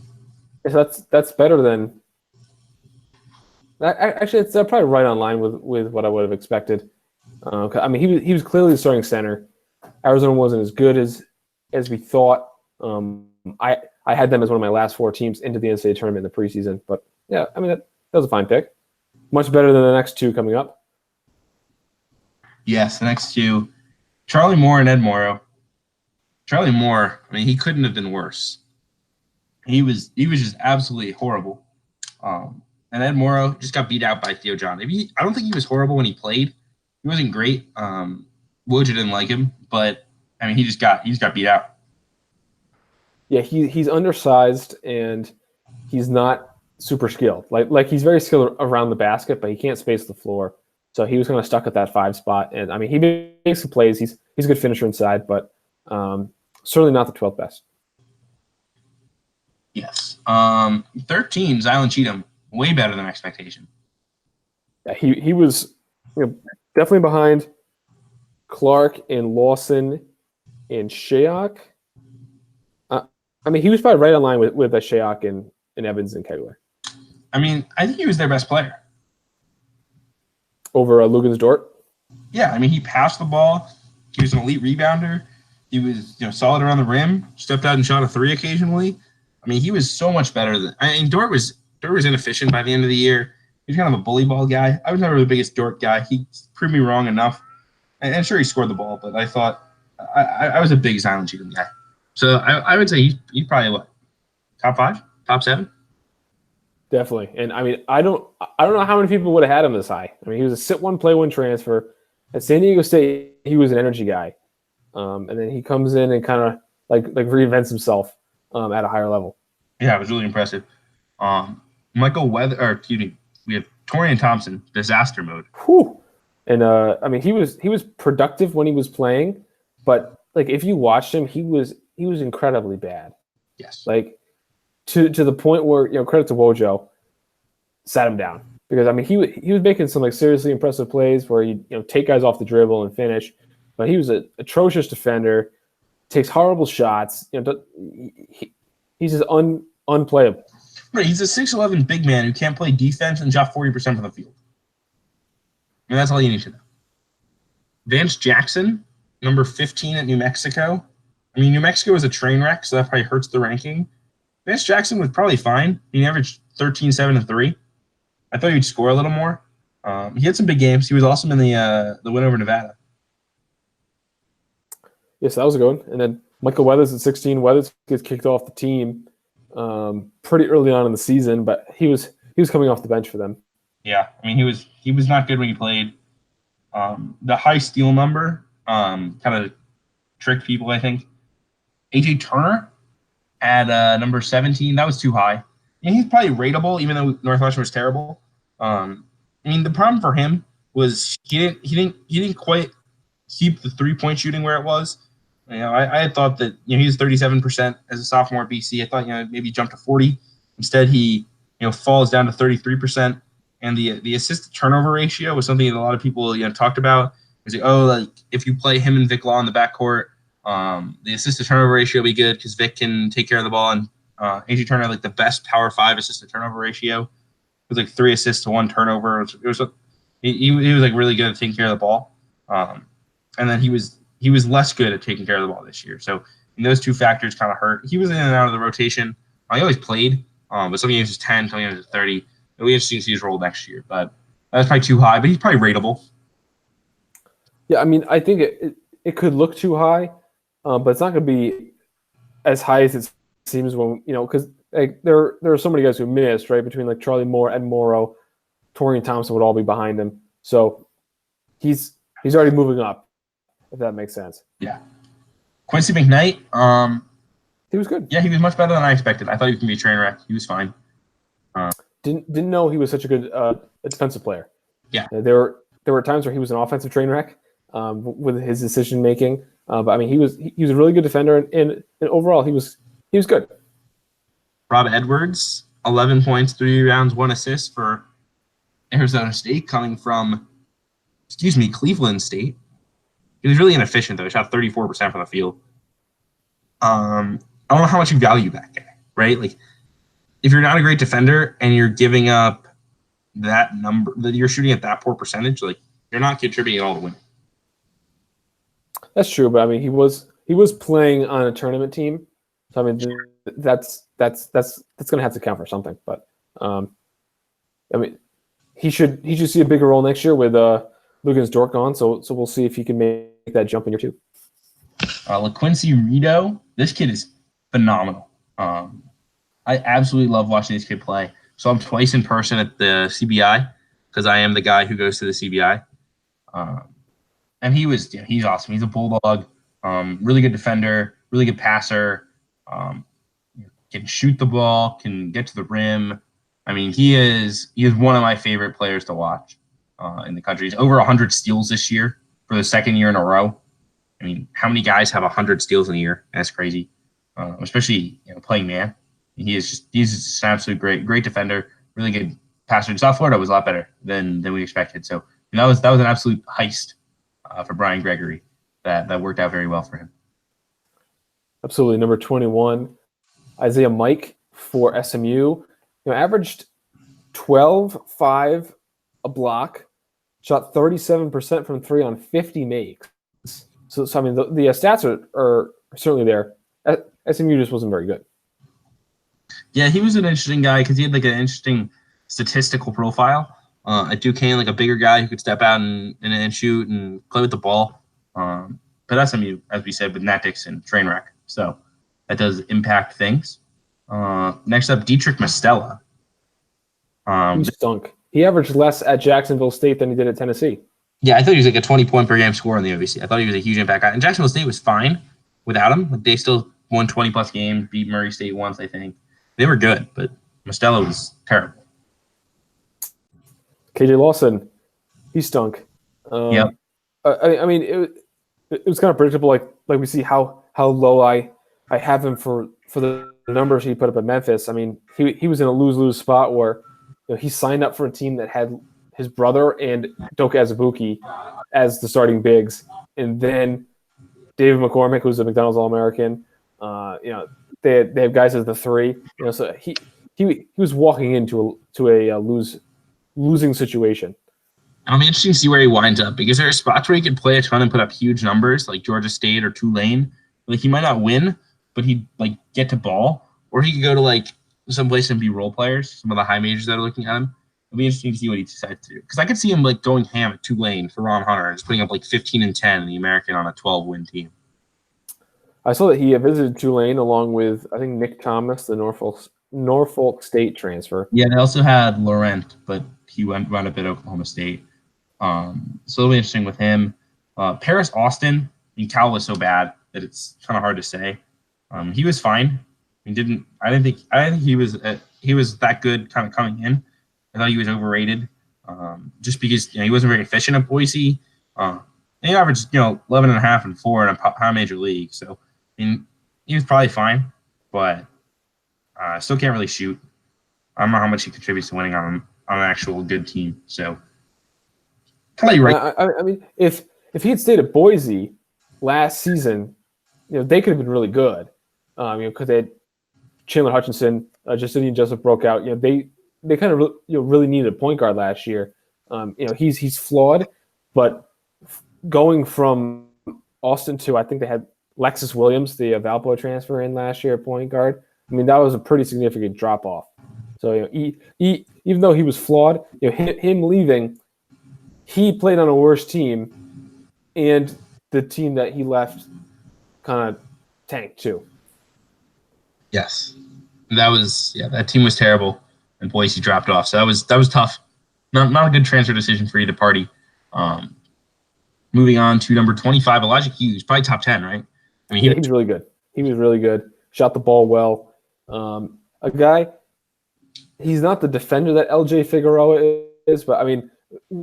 Yeah, so that's better than. Actually, it's probably right on line with what I would have expected. I mean, he was clearly the starting center. Arizona wasn't as good as we thought. I had them as one of my last 4 teams into the NCAA tournament in the preseason. But yeah, I mean that was a fine pick. Much better than the next 2 coming up. Yes, the next 2, Charlie Moore and Ed Morrow. Charlie Moore, I mean, he couldn't have been worse. He was just absolutely horrible. And Ed Morrow just got beat out by Theo John. I don't think he was horrible when he played. He wasn't great. Woj didn't like him, but I mean, he just got beat out. Yeah, he's undersized and he's not super skilled. Like he's very skilled around the basket, but he can't space the floor. So he was kind of stuck at that 5 spot. And I mean, he makes some plays. He's a good finisher inside, but certainly not the 12th best. Yes. 13, Zylan Cheatham, way better than expectation. Yeah, he was definitely behind Clark and Lawson and Shayok. I mean, he was probably right on line with Shayok and Evans and Kegler. I mean, I think he was their best player. Over Lugans Dort? Yeah, I mean, he passed the ball. He was an elite rebounder. He was, solid around the rim. Stepped out and shot a 3 occasionally. I mean, he was so much better than. I mean, Dort was inefficient by the end of the year. He was kind of a bully ball guy. I was never the biggest Dort guy. He proved me wrong enough. And sure, he scored the ball, but I thought I was a big Zylan Cheatham guy. So I would say he's probably what, top 5, top 7. Definitely. And I mean, I don't know how many people would have had him this high. I mean, he was a sit 1, play 1 transfer. At San Diego State, he was an energy guy. And then he comes in and kind of like reinvents himself at a higher level. Yeah, it was really impressive. Michael we have Torian Thompson, disaster mode. Whew. And I mean, he was productive when he was playing, but like if you watched him, he was incredibly bad. Yes. Like to the point where, credit to Wojo, sat him down. Because I mean he was making some like seriously impressive plays where he take guys off the dribble and finish, but he was an atrocious defender, takes horrible shots. He's just unplayable. Right, he's a 6'11" big man who can't play defense and shot 40% from the field. And that's all you need to know. Vance Jackson, number 15 at New Mexico. I mean, New Mexico is a train wreck, so that probably hurts the ranking. Vance Jackson was probably fine. He averaged 13, 7, and 3. I thought he'd score a little more. He had some big games. He was awesome in the win over Nevada. Yes, that was a good one. And then Michael Weathers at 16. Weathers gets kicked off the team pretty early on in the season, but he was coming off the bench for them. Yeah, I mean he was not good when he played. The high steal number kind of tricked people, I think. AJ Turner at number 17, that was too high. And he's probably rateable, even though Northwestern was terrible. I mean, the problem for him was he didn't quite keep the 3-point shooting where it was. I had thought that he was 37% as a sophomore at BC. I thought maybe he jumped to 40. Instead, he falls down to 33%. And the assist to turnover ratio was something that a lot of people talked about. It was like, if you play him and Vic Law in the backcourt, the assist to turnover ratio will be good because Vic can take care of the ball. And AJ Turner had the best Power 5 assist to turnover ratio. It was 3 assists to 1 turnover. He was really good at taking care of the ball. And then he was less good at taking care of the ball this year. So those 2 factors kind of hurt. He was in and out of the rotation. He always played, but some games was 10, some games was 30. It'll be interesting to see his role next year, but that's probably too high. But he's probably rateable. Yeah, I mean, I think it could look too high, but it's not going to be as high as it seems when because there are so many guys who missed, right? Between Charlie Moore, Ed Morrow, Torian Thompson would all be behind him, so he's already moving up, if that makes sense. Yeah. Quincy McKnight, he was good. Yeah, he was much better than I expected. I thought he was going to be a train wreck. He was fine. Didn't know he was such a good defensive player. Yeah. There were times where he was an offensive train wreck, with his decision making. But I mean, he was a really good defender, and overall he was good. Rob Edwards, 11 points, 3 rebounds, 1 assist for Arizona State, coming from, Cleveland State. He was really inefficient, though. He shot 34% from the field. I don't know how much you value that guy, right? Like, if you're not a great defender and you're giving up that number, that you're shooting at that poor percentage, like, you're not contributing at all to win. That's true, but I mean, he was playing on a tournament team, so I mean, that's going to have to count for something. But I mean, he should see a bigger role next year with Luguentz Dort gone. So we'll see if he can make that jump in year 2. LaQuincy Rito, this kid is phenomenal. I absolutely love watching this kid play. So I'm twice in person at the CBI because I am the guy who goes to the CBI. And he's awesome. He's a bulldog, really good defender, really good passer, can shoot the ball, can get to the rim. I mean, he is one of my favorite players to watch in the country. He's over 100 steals this year for the second year in a row. I mean, how many guys have 100 steals in a year? That's crazy, especially playing man. He's just an absolute great defender, really good passer. South Florida was a lot better than we expected. So that was an absolute heist for Brian Gregory that worked out very well for him. Absolutely. Number 21, Isaiah Mike for SMU. Averaged 12, 5, a block, shot 37% from 3 on 50 makes. So I mean, the stats are certainly there. SMU just wasn't very good. Yeah, he was an interesting guy because he had like an interesting statistical profile. At Duquesne, like a bigger guy who could step out and shoot and play with the ball. But SMU, as we said, with Nat Dixon, train wreck. So that does impact things. Next up, Dietrich Mastella. He stunk. He averaged less at Jacksonville State than he did at Tennessee. Yeah, I thought he was like a 20-point-per-game scorer in the OVC. I thought he was a huge impact guy. And Jacksonville State was fine without him. Like, they still won 20-plus games, beat Murray State once, I think. They were good, but Mastella was terrible. KJ Lawson, he stunk. Yep. I mean, it was kind of predictable. Like we see how low I have him for the numbers he put up at Memphis. I mean, he was in a lose spot where he signed up for a team that had his brother and Doka Azubuike as the starting bigs, and then David McCormick, who's a McDonald's All-American. They have guys as the 3. So he was walking into a losing situation. It'll be interesting to see where he winds up because there are spots where he could play a ton and put up huge numbers, like Georgia State or Tulane. Like, he might not win, but he'd like get to ball, or he could go to like someplace and be role players. Some of the high majors that are looking at him. It'll be interesting to see what he decides to do because I could see him like going ham at Tulane for Ron Hunter and just putting up like 15 and 10 in the American on a 12-win team. I saw that he visited Tulane along with, I think, Nick Thomas, the Norfolk State transfer. Yeah, they also had Laurent, but he wound up at Oklahoma State. So it'll be interesting with him. Paris Austin, I mean, Cal was so bad that it's kind of hard to say. He was fine. I didn't think he was that good kind of coming in. I thought he was overrated, just because he wasn't very efficient at Boise. He averaged 11.5 and 4 in a high major league. So I mean, he was probably fine, but still can't really shoot. I don't know how much he contributes to winning on an actual good team. So probably right. I mean, if he had stayed at Boise last season, they could have been really good. Because they had Chandler Hutchinson, Justinian Joseph broke out. They kind of really needed a point guard last year. He's flawed, but going from Austin to, I think they had Lexus Williams, the Valpo transfer in last year at point guard. I mean, that was a pretty significant drop off. So even though he was flawed, him leaving, he played on a worse team, and the team that he left kind of tanked too. Yes, that team was terrible, and Boise dropped off. So that was tough. Not a good transfer decision for either party. Moving on to number 25, Elijah Hughes, probably top 10, right? I mean, he was really good. He was really good. Shot the ball well. A guy, he's not the defender that LJ Figueroa is, but I mean,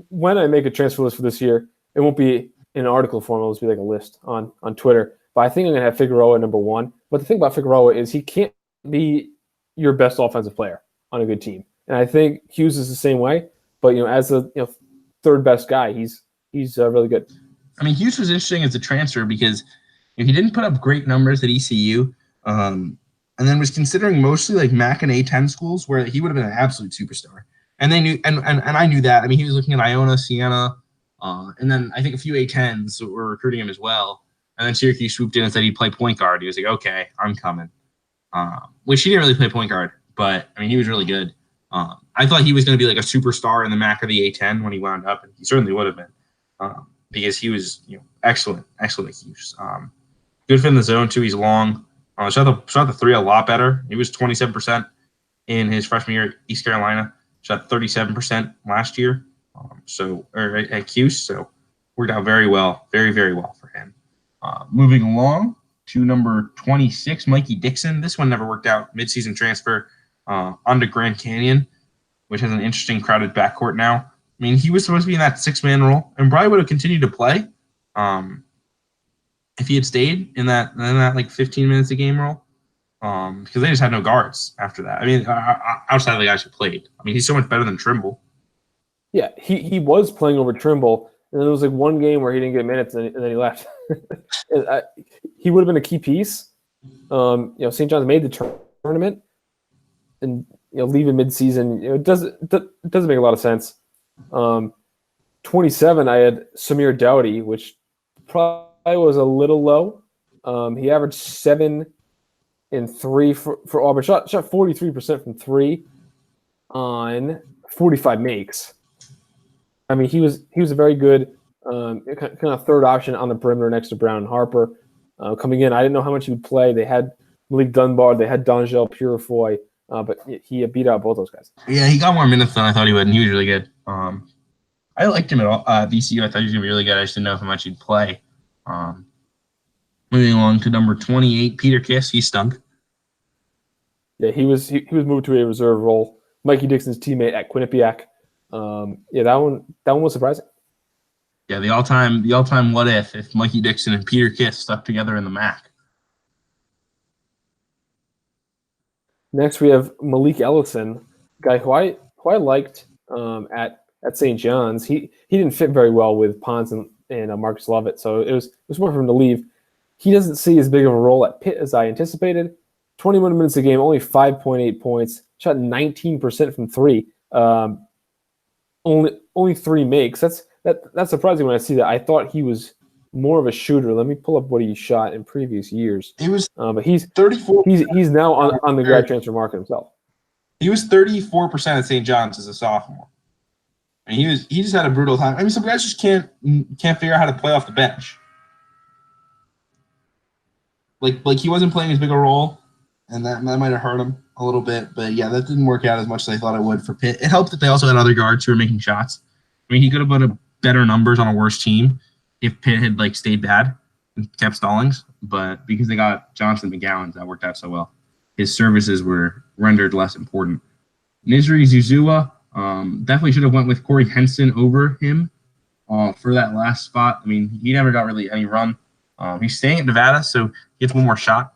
when I make a transfer list for this year, it won't be in article form. It'll just be like a list on Twitter. But I think I'm going to have Figueroa number 1. But the thing about Figueroa is he can't be your best offensive player on a good team. And I think Hughes is the same way. But as the third best guy, he's really good. I mean, Hughes was interesting as a transfer because he didn't put up great numbers at ECU, and then was considering mostly like MAC and A10 schools where he would have been an absolute superstar. And they knew, and I knew that. I mean, he was looking at Iona, Siena, and then I think a few A10s were recruiting him as well. And then Syracuse swooped in and said he'd play point guard. He was like, okay, I'm coming. Which he didn't really play point guard, but I mean, he was really good. I thought he was going to be like a superstar in the MAC or the A10 when he wound up, and he certainly would have been because he was excellent at Hughes. Good fit in the zone too. He's long. Shot the three a lot better. He was 27% in his freshman year at East Carolina. Shot 37% last year. At Hughes. So worked out very well, very, very well for him. Moving along to number 26, Mikey Dixon. This one never worked out. Midseason transfer onto Grand Canyon, which has an interesting crowded backcourt now. I mean, he was supposed to be in that 6-man role and probably would have continued to play if he had stayed in that like 15 minutes a game role because they just had no guards after that. I mean, outside of the guys who played. I mean, he's so much better than Trimble. Yeah, he was playing over Trimble, and there was like one game where he didn't get minutes, and then he left. He would have been a key piece. St. John's made the tournament, and leaving midseason, it doesn't make a lot of sense. 27, I had Samir Dowdy, which probably was a little low. He averaged 7 and 3 for Auburn. Shot 43% from 3 on 45 makes. I mean, he was a very good kind of third option on the perimeter next to Brown and Harper. Coming in, I didn't know how much he would play. They had Malik Dunbar, they had D'Angelo Purifoy, but he beat out both those guys. Yeah, he got more minutes than I thought he would, and he was really good. I liked him at all. VCU, I thought he was going to be really good. I just didn't know how much he'd play. Moving along to number 28, Peter Kiss. He stunk. Yeah, he was moved to a reserve role. Mikey Dixon's teammate at Quinnipiac. That one was surprising. Yeah, the all-time what if Mikey Dixon and Peter Kiss stuck together in the MAC. Next, we have Malik Ellison, guy who I liked at St. John's. He didn't fit very well with Pons and Marcus Lovett, so it was more for him to leave. He doesn't see as big of a role at Pitt as I anticipated. 21 minutes a game, only 5.8 points, shot 19% from 3. Only 3 makes. That's surprising when I see that. I thought he was more of a shooter. Let me pull up what he shot in previous years. He was, but he's 34. He's now on the grad transfer market himself. He was 34% at St. John's as a sophomore. I mean, he just had a brutal time. I mean, some guys just can't figure out how to play off the bench. Like he wasn't playing as big a role, and that might have hurt him a little bit. But yeah, that didn't work out as much as I thought it would for Pitt. It helped that they also had other guards who were making shots. I mean, he could have put up better numbers on a worse team if Pitt had stayed bad and kept Stallings. But because they got Johnson McGowan, that worked out so well. His services were rendered less important. Nizri Zuzua definitely should have went with Corey Henson over him for that last spot. I mean, he never got really any run. He's staying at Nevada, so he gets one more shot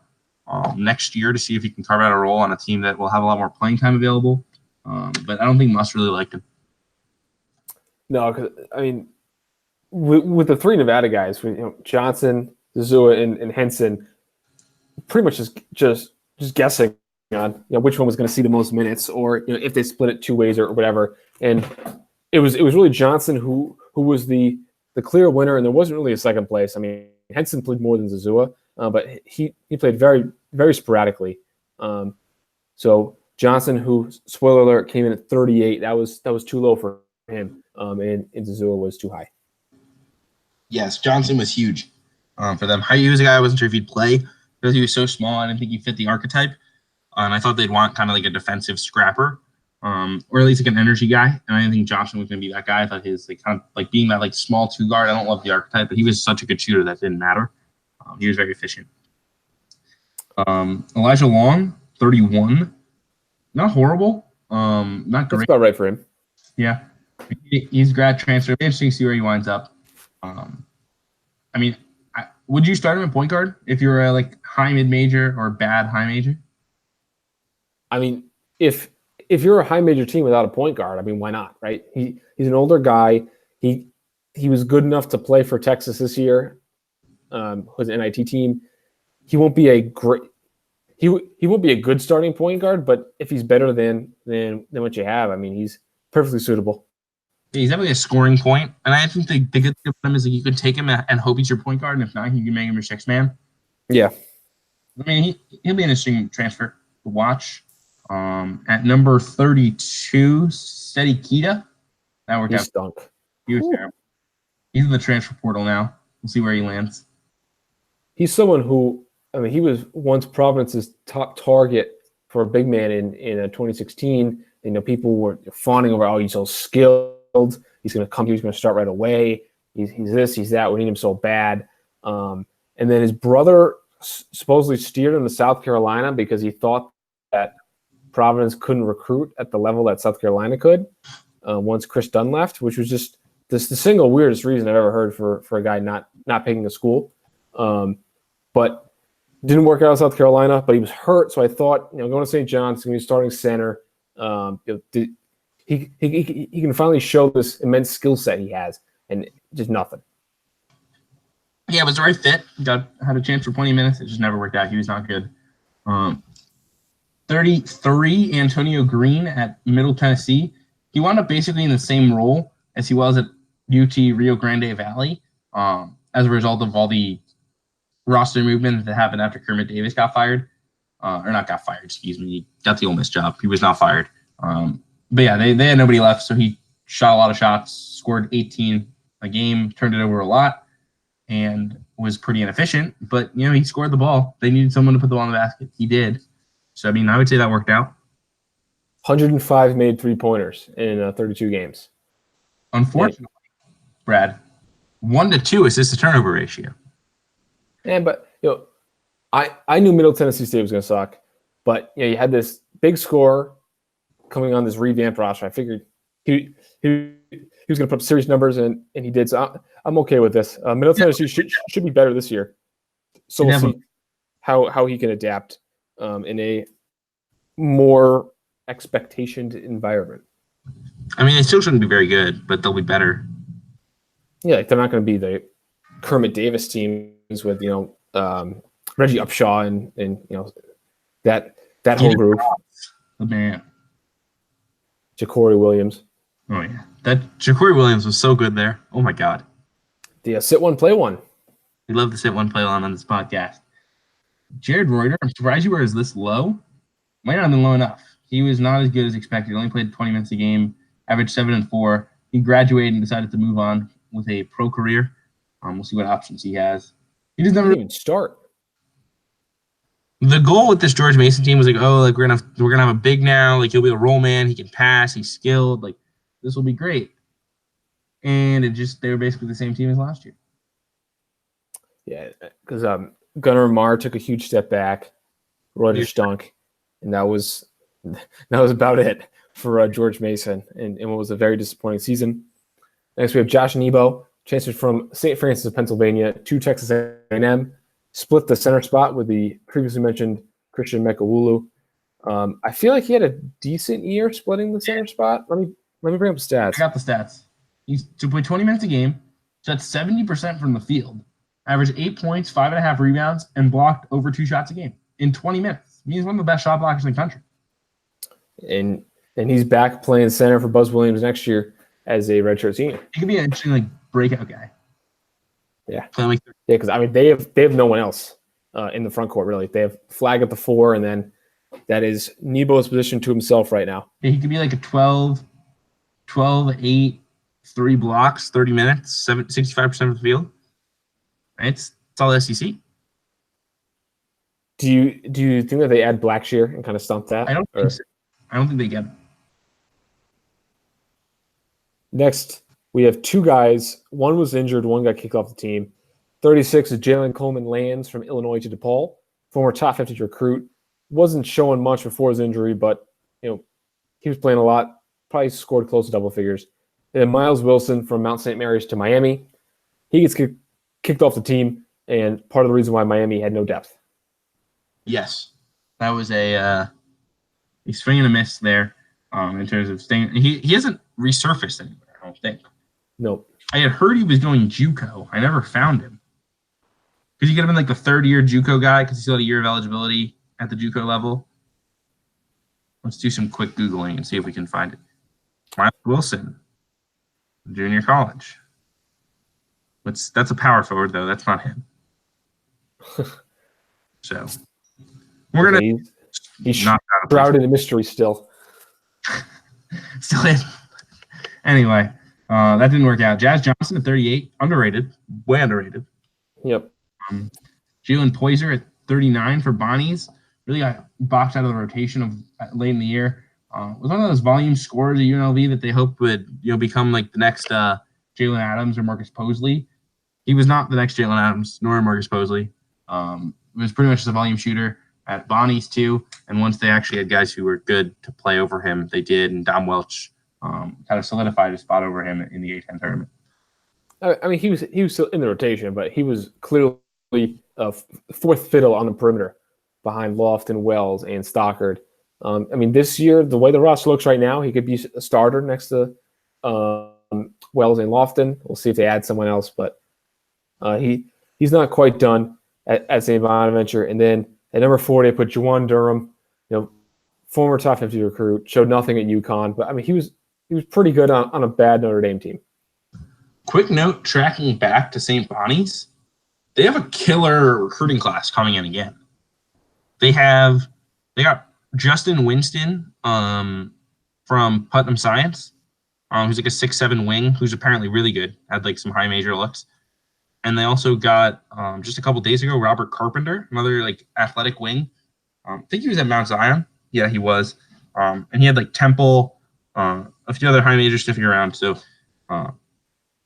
next year to see if he can carve out a role on a team that will have a lot more playing time available. But I don't think Muss really liked him. No, because I mean, with the 3 Nevada guys, Johnson, Zuzua, and Henson, pretty much just guessing on which one was going to see the most minutes, or if they split it 2 ways or whatever. And it was really Johnson who was the clear winner, and there wasn't really a second place. I mean, Henson played more than Zuzua, but he played very, very sporadically. So Johnson, who, spoiler alert, came in at 38, that was too low for him, and Zuzua was too high. Yes, Johnson was huge for them. He was a guy I wasn't sure if he'd play because he was so small. I didn't think he fit the archetype. And I thought they'd want kind of like a defensive scrapper, or at least like an energy guy. And I didn't think Johnson was going to be that guy. I thought his kind of being that small 2 guard. I don't love the archetype, but he was such a good shooter that didn't matter. He was very efficient. Elijah Long, 31, not horrible, not great. That's about right for him. Yeah, he's grad transfer. Interesting to see where he winds up. I mean, would you start him at point guard if you're a like high mid major or bad high major? I mean, if you're a high major team without a point guard, I mean, why not, right? He's an older guy. He was good enough to play for Texas this year, his NIT team. He won't be a great he won't be a good starting point guard, but if he's better than what you have, I mean, he's perfectly suitable. Yeah, he's definitely a scoring point, and I think the good thing about him is that you can take him and hope he's your point guard, and if not, you can make him your sixth man. Yeah, I mean, he'll be an interesting transfer to watch. At number 32, Seti Kita. That worked out. Stunk. He was terrible. He's in the transfer portal now. We'll see where he lands. He's someone who, I mean, he was once Providence's top target for a big man in 2016. You know, people were fawning over, oh, he's so skilled. He's going to come. He's going to start right away. He's this, he's that. We need him so bad. And then his brother supposedly steered him to South Carolina because he thought that Providence couldn't recruit at the level that South Carolina could once Chris Dunn left, which was just the single weirdest reason I've ever heard for a guy not picking a school. But didn't work out in South Carolina, but he was hurt. So I thought, going to St. John's, going to be starting center. He can finally show this immense skill set he has, and just nothing. Yeah, it was the right fit. Had a chance for 20 minutes. It just never worked out. He was not good. 33, Antonio Green at Middle Tennessee. He wound up basically in the same role as he was at UT Rio Grande Valley as a result of all the roster movement that happened after Kermit Davis got fired. Or not got fired, excuse me. He got the Ole Miss job. He was not fired. But yeah, they had nobody left, so he shot a lot of shots, scored 18 a game, turned it over a lot, and was pretty inefficient. But, he scored the ball. They needed someone to put the ball in the basket. He did. So, I mean, I would say that worked out. 105 made three-pointers in 32 games. Unfortunately, Brad, 1-2 assist-to-turnover ratio. But, I knew Middle Tennessee State was going to suck. But, you had this big scorer coming on this revamped roster. I figured he was going to put up serious numbers, and he did. So I'm okay with this. Middle Tennessee should be better this year. So we'll see how he can adapt in a more expectationed environment. I mean, they still shouldn't be very good, but they'll be better. Yeah, they're not going to be the Kermit Davis teams with Reggie Upshaw and that whole group. The man. Ja'Cory Williams. Oh yeah, that Ja'Cory Williams was so good there. Oh my God. The sit one, play one. We love to sit one, play one on this podcast. Jared Reuter, I'm surprised you were this low. Might not have been low enough. He was not as good as expected. He only played 20 minutes a game, averaged 7 and 4. He graduated and decided to move on with a pro career. We'll see what options he has. He just never even start. The goal with this George Mason team was like, we're gonna have a big now. Like, he'll be a role man. He can pass. He's skilled. Like, this will be great. And they were basically the same team as last year. Yeah, because Gunnar Marr took a huge step back. Reuter stunk, and that was about it for George Mason, and what was a very disappointing season. Next, we have Josh Nebo, transferred from St. Francis of Pennsylvania to Texas A&M. Split the center spot with the previously mentioned Christian Mekawulu. I feel like he had a decent year splitting the center spot. Let me bring up the stats. I got the stats. He's to play 20 minutes a game, so that's 70% from the field. Averaged 8 points, 5.5 rebounds, and blocked over 2 shots a game in 20 minutes. He's one of the best shot blockers in the country. And he's back playing center for Buzz Williams next year as a redshirt senior. He could be an interesting breakout guy. Yeah, because I mean they have no one else in the front court really. They have Flag at the 4, and then that is Nebo's position to himself right now. Yeah, he could be like a 12, 8, 3 blocks, 30 minutes, 65% of the field. It's all SEC. Do you think that they add Blackshear and kind of stump that? I don't think so. I don't think they get it. Next, we have 2 guys. One was injured. One got kicked off the team. 36 is Jalen Coleman Lands from Illinois to DePaul, former top 50 recruit. Wasn't showing much before his injury, but he was playing a lot. Probably scored close to double figures. Then Miles Wilson from Mount St. Mary's to Miami. He gets kicked kicked off the team, and part of the reason why Miami had no depth. Yes, that was a swing and a miss there. In terms of staying, he hasn't resurfaced anywhere. I don't think. No. I had heard he was going JUCO. I never found him because he could have been like the third-year JUCO guy because he still had a year of eligibility at the JUCO level. Let's do some quick Googling and see if we can find it. Miles Wilson, junior college. That's a power forward though. That's not him. So we're gonna. He's shrouded in mystery still. Still in. Anyway, that didn't work out. Jazz Johnson at 38, underrated, way underrated. Yep. Jalen Poyser at 39 for Bonnies. Really got boxed out of the rotation late in the year. Was one of those volume scorers at UNLV that they hoped would become like the next Jalen Adams or Marcus Posley. He was not the next Jalen Adams nor Marcus Posley. It was pretty much just a volume shooter at Bonnies too. And once they actually had guys who were good to play over him, they did. And Dom Welch kind of solidified a spot over him in the A-10 tournament. I mean, he was still in the rotation, but he was clearly fourth fiddle on the perimeter behind Lofton, Wells, and Stockard. I mean, this year, the way the roster looks right now, he could be a starter next to Wells and Lofton. We'll see if they add someone else, but he's not quite done at St. Bonaventure. And then at number 4, they put Juwan Durham, former top 50 recruit, showed nothing at UConn, but I mean, he was pretty good on a bad Notre Dame team. Quick note, tracking back to St. Bonnie's, they have a killer recruiting class coming in again. They got Justin Winston from Putnam Science, who's like a 6'7" wing, who's apparently really good, had like some high major looks. And they also got just a couple days ago Robert Carpenter, another like athletic wing. I think he was at Mount Zion. Yeah, he was. And he had like Temple, a few other high majors sniffing around. So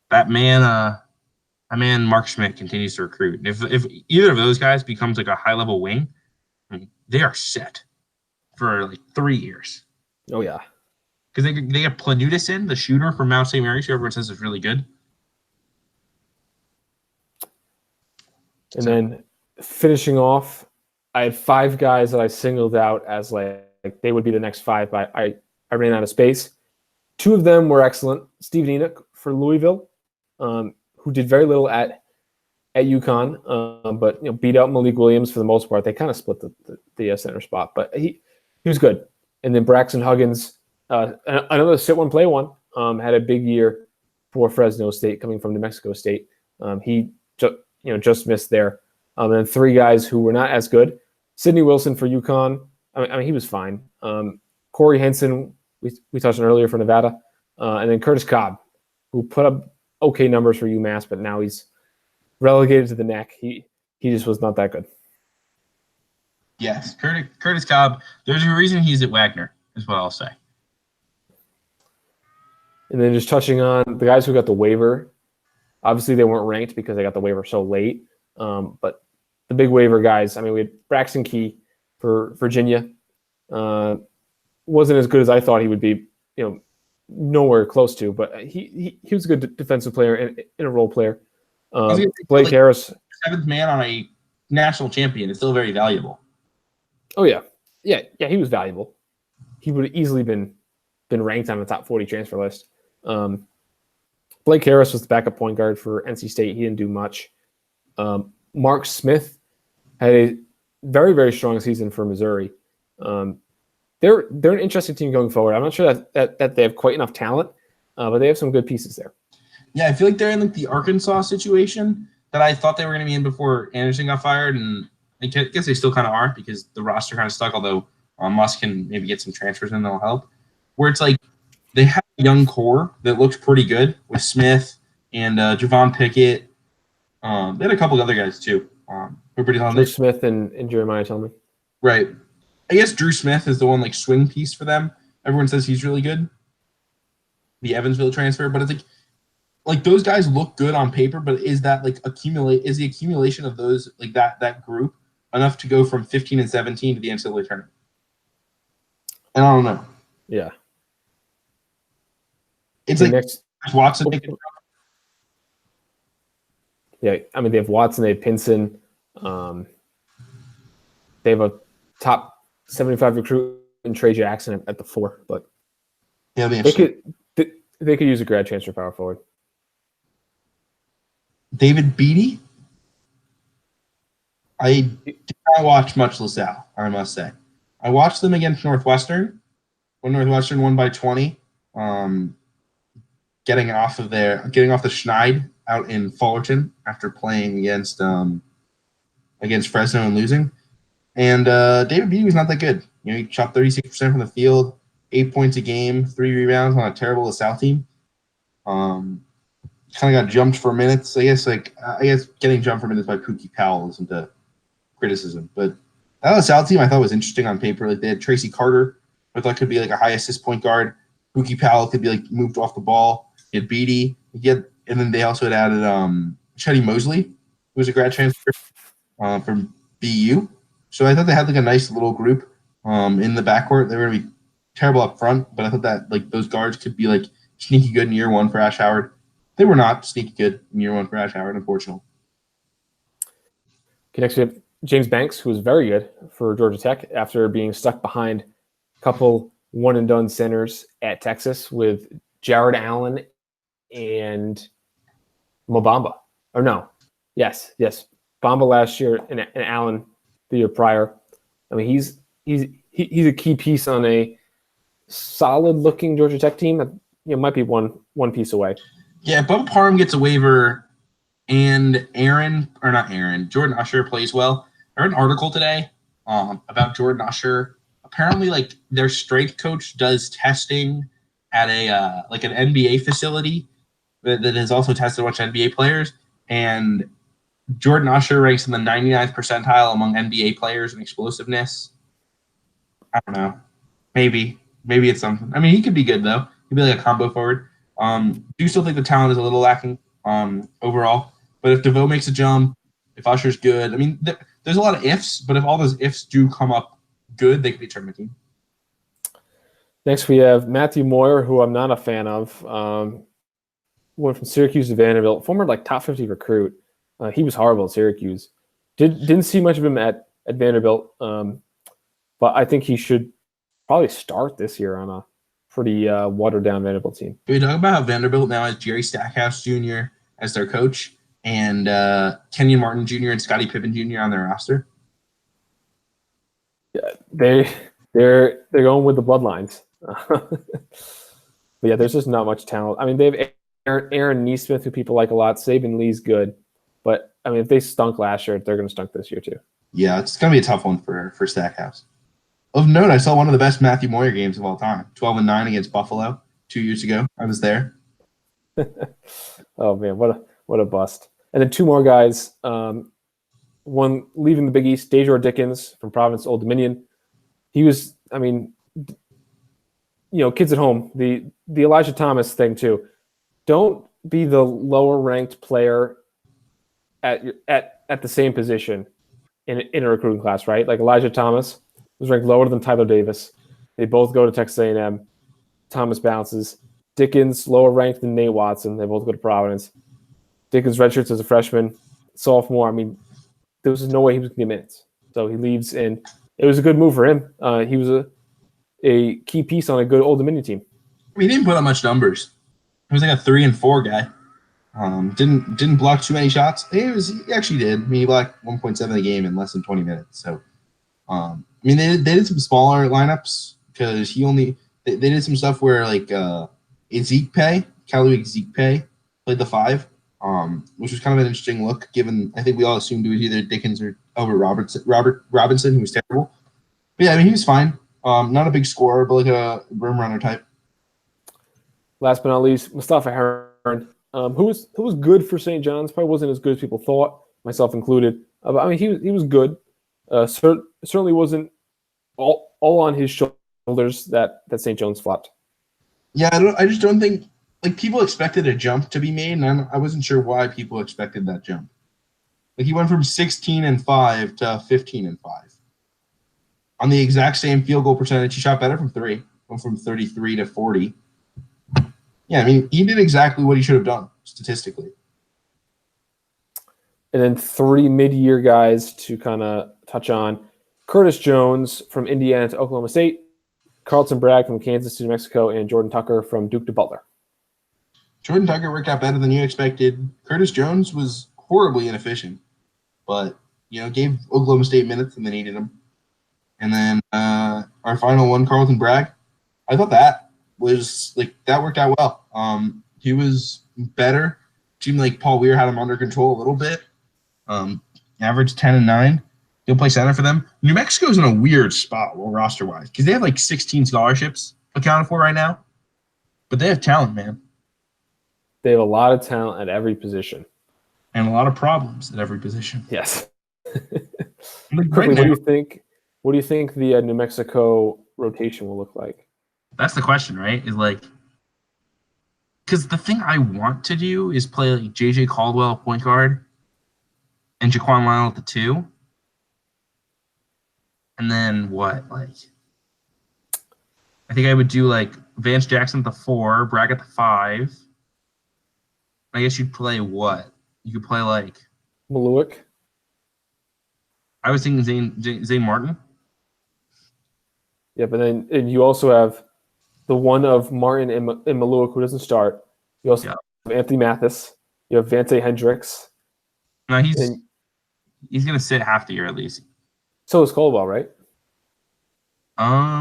that man Mark Schmidt continues to recruit. If either of those guys becomes like a high level wing, I mean, they are set for like 3 years. Oh yeah, because they get Planutis in, the shooter from Mount St. Mary's, who everyone says is really good. And then finishing off, I had 5 guys that I singled out as like they would be the next 5, but I ran out of space. 2 of them were excellent. Steven Enoch for Louisville, who did very little at UConn, but beat out Malik Williams for the most part. They kind of split the center spot, but he was good. And then Braxton Huggins, another sit one, play one, had a big year for Fresno State, coming from New Mexico State. He just missed there. And then 3 guys who were not as good. Sidney Wilson for UConn. I mean, he was fine. Corey Henson, we touched on earlier for Nevada. And then Curtis Cobb, who put up okay numbers for UMass, but now he's relegated to the neck. He just was not that good. Yes, Curtis Cobb. There's a reason he's at Wagner, is what I'll say. And then just touching on the guys who got the waiver. Obviously, they weren't ranked because they got the waiver so late. But the big waiver guys, I mean, we had Braxton Key for Virginia. Wasn't as good as I thought he would be, nowhere close to, but he was a good defensive player and a role player. Blake Harris. 7th man on a national champion is still very valuable. Oh, yeah. Yeah, he was valuable. He would have easily been ranked on the top 40 transfer list. Blake Harris was the backup point guard for NC State. He didn't do much. Mark Smith had a very, very strong season for Missouri. They're an interesting team going forward. I'm not sure that they have quite enough talent, but they have some good pieces there. Yeah, I feel like they're in like the Arkansas situation that I thought they were going to be in before Anderson got fired, and I guess they still kind of are because the roster kind of stuck, although Musk can maybe get some transfers in that'll help. Where it's like they have a young core that looks pretty good with Smith and Javon Pickett. They had a couple of other guys too. Who are pretty talented. Drew Smith and Jeremiah Tillman. Right. I guess Drew Smith is the one like swing piece for them. Everyone says he's really good. The Evansville transfer, but it's like those guys look good on paper, but is that like is the accumulation of those like that group enough to go from 15 and 17 to the NCAA tournament? And I don't know. Yeah. It's like Watson. Yeah, I mean, they have Watson, they have Pinson. They have a top 75 recruit in Trey Jackson at the 4, but Yeah, they could use a grad transfer power forward. David Beatty. I did not watch much LaSalle, I must say. I watched them against Northwestern when Northwestern won by 20. Getting off the Schneid out in Fullerton after playing against Fresno and losing. And David Beatty was not that good. He shot 36% from the field, 8 points a game, 3 rebounds on a terrible LaSalle team. Kind of got jumped for minutes. I guess getting jumped for minutes by Pookie Powell isn't a criticism, but that LaSalle team I thought was interesting on paper. Like they had Tracy Carter, I thought could be like a high assist point guard. Pookie Powell could be like moved off the ball. He had Beatty. And then they also had added Chetty Mosley, who was a grad transfer from BU. So I thought they had like a nice little group in the backcourt. They were going to be terrible up front, but I thought that like those guards could be like sneaky good in year 1 for Ash Howard. They were not sneaky good in year 1 for Ash Howard, unfortunately. Okay, next we have James Banks, who was very good for Georgia Tech after being stuck behind a couple one-and-done centers at Texas with Jared Allen and Mobamba. Or no. Yes. Bamba last year and Allen the year prior. I mean, he's a key piece on a solid-looking Georgia Tech team that might be one piece away. Yeah, Bubba Parham gets a waiver, and Jordan Usher plays well. I read an article today about Jordan Usher. Apparently, like their strength coach does testing at a like an NBA facility that has also tested a bunch of NBA players, and Jordan Usher ranks in the 99th percentile among NBA players in explosiveness. I don't know. Maybe it's something. I mean, he could be good though. He'd be like a combo forward. Do still think the talent is a little lacking overall. But if DeVoe makes a jump, if Usher's good, I mean, there's a lot of ifs. But if all those ifs do come up good, they could be a tournament team. Next, we have Matthew Moyer, who I'm not a fan of. Went from Syracuse to Vanderbilt, former like top 50 recruit. He was horrible at Syracuse. Didn't see much of him at Vanderbilt, but I think he should probably start this year on a pretty watered down Vanderbilt team. We talk about how Vanderbilt now has Jerry Stackhouse Jr. as their coach and Kenyon Martin Jr. and Scottie Pippen Jr. on their roster. Yeah, they're going with the bloodlines. But yeah, there's just not much talent. I mean, they have Aaron Neesmith, who people like a lot. Saban Lee's good. But, I mean, if they stunk last year, they're going to stunk this year too. Yeah, it's going to be a tough one for Stackhouse. Of note, I saw one of the best Matthew Moyer games of all time, 12-9 against Buffalo 2 years ago. I was there. Oh, man, what a bust. And then 2 more guys. One leaving the Big East, Dejor Dickens from Providence, Old Dominion. He was, I mean, kids at home, the Elijah Thomas thing too. Don't be the lower ranked player at the same position in a recruiting class, right? Like Elijah Thomas was ranked lower than Tyler Davis. They both go to Texas A&M. Thomas bounces. Dickens lower ranked than Nate Watson. They both go to Providence. Dickens redshirts as a freshman, sophomore. I mean, there was no way he was going to get minutes. So he leaves, and it was a good move for him. He was a key piece on a good Old Dominion team. He didn't put up much numbers. He was like a 3 and 4 guy. Didn't block too many shots. He actually did. I mean, he blocked 1.7 a game in less than 20 minutes. So, I mean, they did some smaller lineups because they did some stuff where like Ezekpe played the 5, which was kind of an interesting look. Given I think we all assumed it was either Dickens or Robert Robinson, who was terrible. But yeah, I mean, he was fine. Not a big scorer, but like a rim runner type. Last but not least, Mustafa Heron, who was good for St. John's. Probably wasn't as good as people thought, myself included. But I mean, he was good. Certainly wasn't all on his shoulders that St. John's flopped. Yeah, I just don't think like people expected a jump to be made, and I wasn't sure why people expected that jump. Like he went from 16 and 5 to 15 and 5. On the exact same field goal percentage, he shot better from 3. Went from 33 to 40. Yeah, I mean, he did exactly what he should have done statistically. And then 3 mid-year guys to kind of touch on. Curtis Jones from Indiana to Oklahoma State, Carlton Bragg from Kansas to New Mexico, and Jordan Tucker from Duke to Butler. Jordan Tucker worked out better than you expected. Curtis Jones was horribly inefficient, but, gave Oklahoma State minutes and they needed him. And then our final one, Carlton Bragg, I thought that worked out well. He was better. Seemed like Paul Weir had him under control a little bit. Averaged 10 and 9. He'll play center for them. New Mexico's in a weird spot roster-wise because they have 16 scholarships accounted for right now. But they have talent, man. They have a lot of talent at every position. And a lot of problems at every position. Yes. Quickly, what do you think the New Mexico rotation will look like? That's the question, right? Because the thing I want to do is play J.J. Caldwell at point guard and Jaquan Lyle at the 2. And then what? I think I would do Vance Jackson at the 4, Bragg at the 5. I guess you'd play what? You could play Maluik. I was thinking Zane Martin. Yeah, but then you also have the one of Martin and Maluik who doesn't start. You also have Anthony Mathis. You have Vante Hendricks. No, he's going to sit half the year at least. So is Caldwell, right?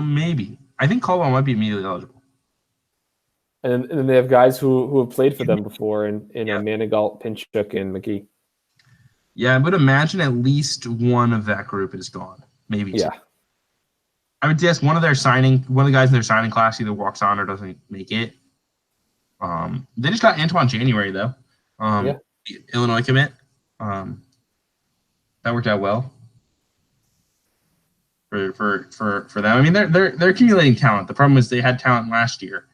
Maybe. I think Caldwell might be immediately eligible. And then they have guys who have played for them before in Manigault, Pinchuk, and McGee. Yeah, I would imagine at least one of that group is gone. Maybe two. Yeah. I would guess one of the guys in their signing class either walks on or doesn't make it. They just got Antoine January though. Illinois commit. That worked out well for them. I mean, they're accumulating talent. The problem is they had talent last year,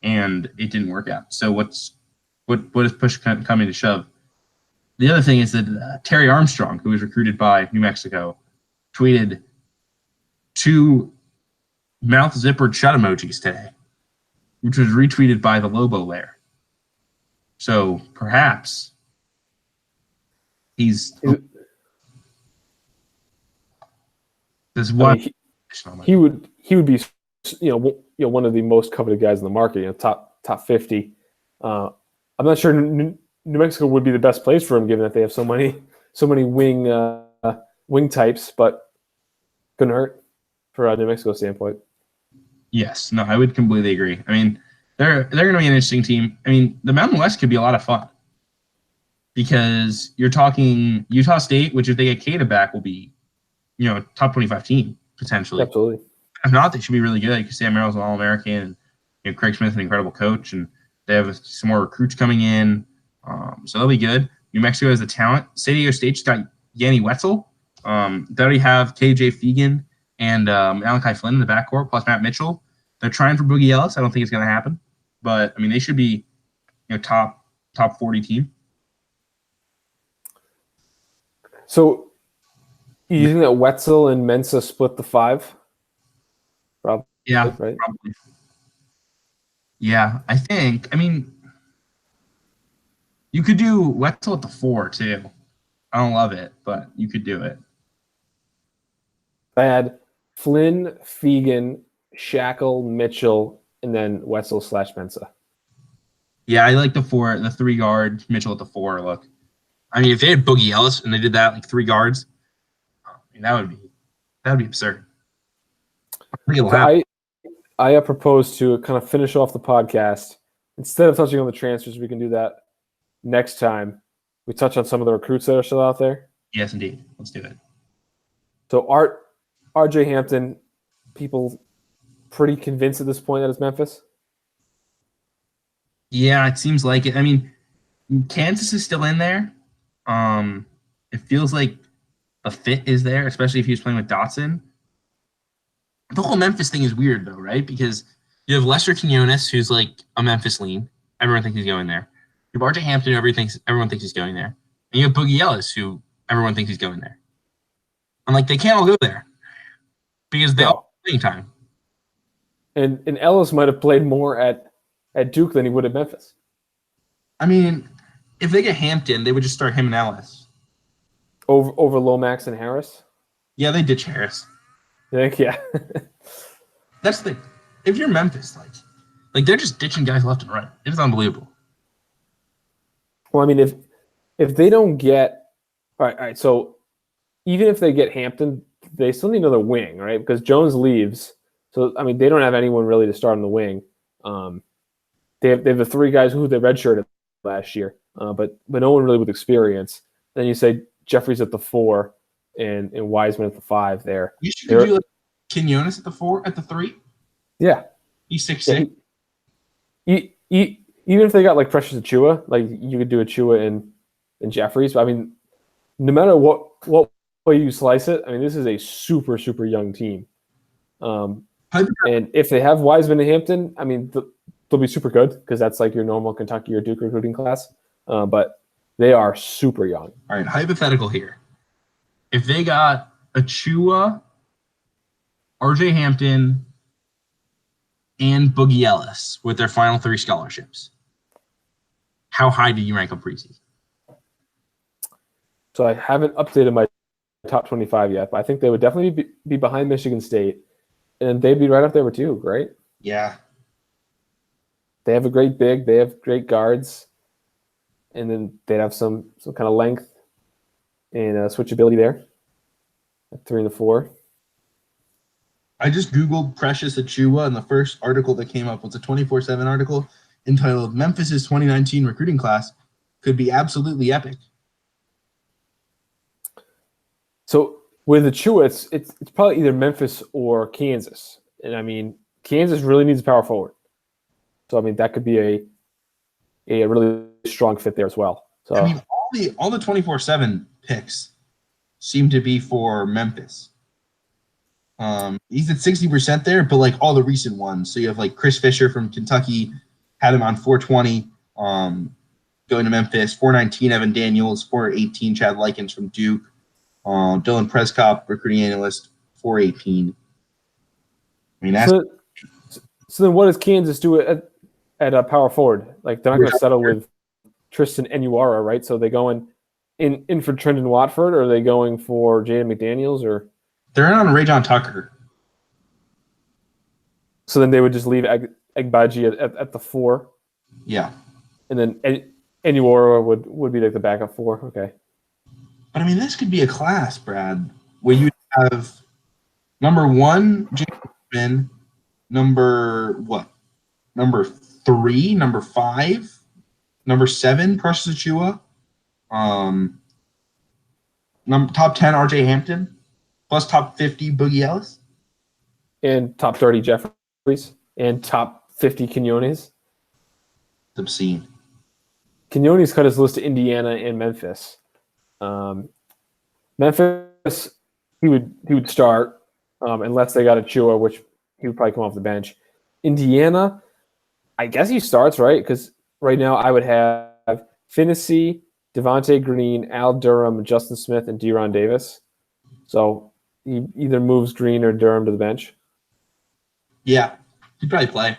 and it didn't work out. So what is push coming to shove? The other thing is that Terry Armstrong, who was recruited by New Mexico, tweeted 2 mouth zippered shut emojis today, which was retweeted by the Lobo Lair. So perhaps he's this one. He would be one of the most coveted guys in the market. Top 50. I'm not sure New Mexico would be the best place for him, given that they have so many wing types, but couldn't hurt for a New Mexico standpoint. Yes, no, I would completely agree. I mean, they're going to be an interesting team. I mean, the Mountain West could be a lot of fun because you're talking Utah State, which if they get Cada back will be, top 25 team potentially. Absolutely. If not, they should be really good because Sam Merrill's an All-American, and Craig Smith's an incredible coach, and they have some more recruits coming in. So they'll be good. New Mexico has the talent. San Diego State just got Yanni Wetzel. They already have KJ Fegan and Malachi Flynn in the backcourt, plus Matt Mitchell. They're trying for Boogie Ellis. I don't think it's going to happen. But, I mean, they should be top 40 team. So you think that Wetzel and Mensa split the 5? Probably. Yeah, right? Probably. Yeah, I think. I mean, you could do Wetzel at the 4, too. I don't love it, but you could do it. I had Flynn, Fegan, Shackle, Mitchell, and then Wetzel / Mensa. Yeah, I like the 3 guard, Mitchell at the 4 look. I mean, if they had Boogie Ellis and they did that 3 guards, that would be absurd. I propose to kind of finish off the podcast. Instead of touching on the transfers, we can do that next time. We touch on some of the recruits that are still out there. Yes, indeed. Let's do it. So RJ Hampton, people pretty convinced at this point that it's Memphis? Yeah, it seems like it. I mean, Kansas is still in there. It feels like the fit is there, especially if he was playing with Dotson. The whole Memphis thing is weird, though, right? Because you have Lester Quinones, who's a Memphis lean. Everyone thinks he's going there. You have RJ Hampton, who everyone thinks he's going there. And you have Boogie Ellis, who everyone thinks he's going there. And, they can't all go there because they all have playing time. And Ellis might have played more at Duke than he would at Memphis. I mean, if they get Hampton, they would just start him and Ellis. over Lomax and Harris. Yeah, they ditch Harris. I think, yeah. That's the thing. If you're Memphis, like they're just ditching guys left and right. It's unbelievable. Well, I mean, if they don't get all right, so even if they get Hampton, they still need another wing, right? Because Jones leaves, so I mean, they don't have anyone really to start on the wing. They have the three guys who they redshirted last year, but no one really with experience. Then you say Jeffries at the 4 and Wiseman at the 5 there. You should do like Quinones at the 4, at the 3. Yeah. He's 6'6". Even if they got like Precious Achua, like you could do Achua and Jeffries. But I mean, no matter what way you slice it, I mean, this is a super, super young team. And if they have Wiseman and Hampton, I mean, they'll be super good because that's like your normal Kentucky or Duke recruiting class. But they are super young. All right, hypothetical here. If they got Achua, RJ Hampton, and Boogie Ellis with their final 3 scholarships, how high do you rank them preseason? So I haven't updated my top 25 yet, but I think they would definitely be behind Michigan State, and they'd be right up there with Duke, right? Yeah. They have a great big. They have great guards, and then they'd have some kind of length and switchability there at 3 and the 4. I just Googled Precious Achua, and the first article that came up was a 24/7 article entitled Memphis's 2019 recruiting class could be absolutely epic. So with Achua, it's probably either Memphis or Kansas. And I mean, Kansas really needs a power forward. So I mean, that could be a really strong fit there as well. So I mean, all the 24/7 picks seem to be for Memphis. He's at 60% there, but like all the recent ones. So you have like Chris Fisher from Kentucky, had him on 420, going to Memphis. 419 Evan Daniels, 418 Chad Likens from Duke, Dylan Prescott, recruiting analyst, 418. I mean, that's so then what does Kansas do at a power forward? Like they're not going to settle with Tristan Enuara, right? So they going in for Trendon Watford, or are they going for Jaden McDaniels, or they're in on Rajon Tucker. So then they would just leave Agbaji at the 4. Yeah. And then Enuora would be like the backup 4. Okay. But I mean, this could be a class, Brad, where you have number 1, James, number 3, number 5, number 7, Precious Achua, top 10, RJ Hampton, plus top 50, Boogie Ellis. And top 30, Jeffries, and top 50, Quinones. It's obscene. Quinones cut his list to Indiana and Memphis. Memphis, he would start unless they got Achua, which he would probably come off the bench. Indiana, I guess he starts, right? Because right now I would have Finney, Devontae Green, Al Durham, Justin Smith, and De'Ron Davis. So he either moves Green or Durham to the bench. Yeah, he'd probably play.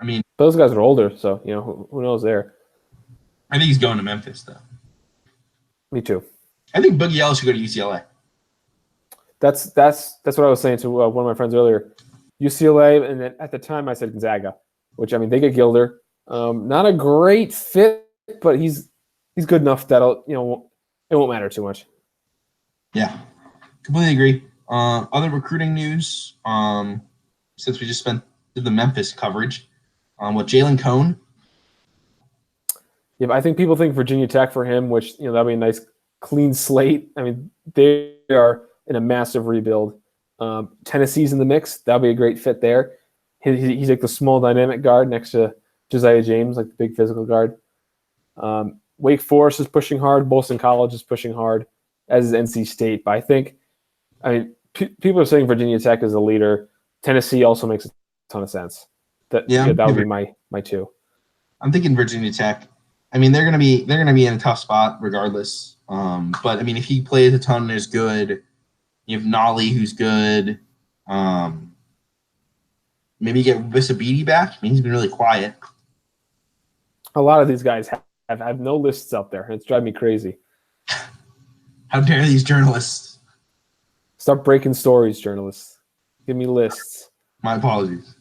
I mean, those guys are older, so you know who knows there. I think he's going to Memphis, though. Me too. I think Boogie Ellis should go to UCLA. That's what I was saying to one of my friends earlier. UCLA, and then at the time I said Gonzaga, which I mean they get Gilder. Not a great fit, but he's good enough that it won't matter too much. Yeah, completely agree. Other recruiting news, since we just did the Memphis coverage, with Jalen Cone. Yeah, I think people think Virginia Tech for him, which that'd be a nice clean slate. I mean, they are in a massive rebuild. Tennessee's in the mix. That'll be a great fit there. He's like the small dynamic guard next to Josiah James, like the big physical guard. Wake Forest is pushing hard. Boston College is pushing hard, as is NC State. But people are saying Virginia Tech is the leader. Tennessee also makes a ton of sense. That would be my 2. I'm thinking Virginia Tech. I mean, they're gonna be in a tough spot regardless. But I mean, if he plays a ton and is good, you have Nolly who's good. Maybe get Visabidi back. I mean, he's been really quiet. A lot of these guys have no lists up there. It's driving me crazy. How dare these journalists? Stop breaking stories, journalists. Give me lists. My apologies.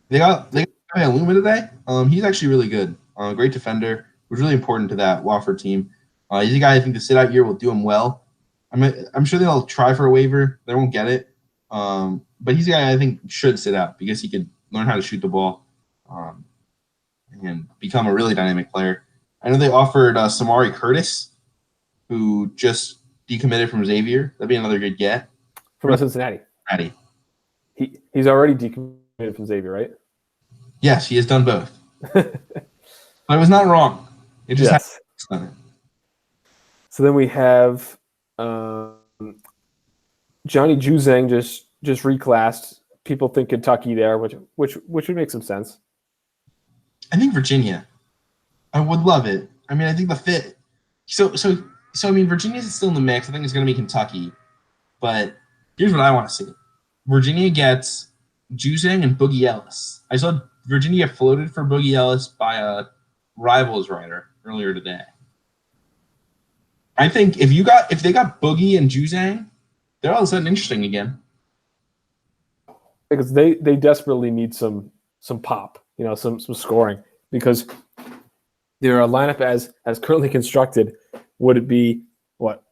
They got Luma today. He's actually really good. Great defender. Was really important to that Watford team. He's a guy I think the sit out year will do him well. I'm sure they'll try for a waiver. They won't get it. But he's a guy I think should sit out because he could learn how to shoot the ball and become a really dynamic player. I know they offered Samari Curtis, who just decommitted from Xavier. That'd be another good get. From Cincinnati. He's already decommitted from Xavier, right? Yes, he has done both. But it was not wrong. It just happened. So then we have Johnny Juzang just reclassed. People think Kentucky there, which would make some sense. I think Virginia. I would love it. I mean, I think the fit. So I mean, Virginia's still in the mix. I think it's going to be Kentucky. But here's what I want to see. Virginia gets Juzang and Boogie Ellis. I saw Virginia floated for Boogie Ellis by a Rivals writer earlier today. I think if they got Boogie and Juzang, they're all of a sudden interesting again. Because they desperately need some pop, some scoring. Because their lineup as currently constructed, would it be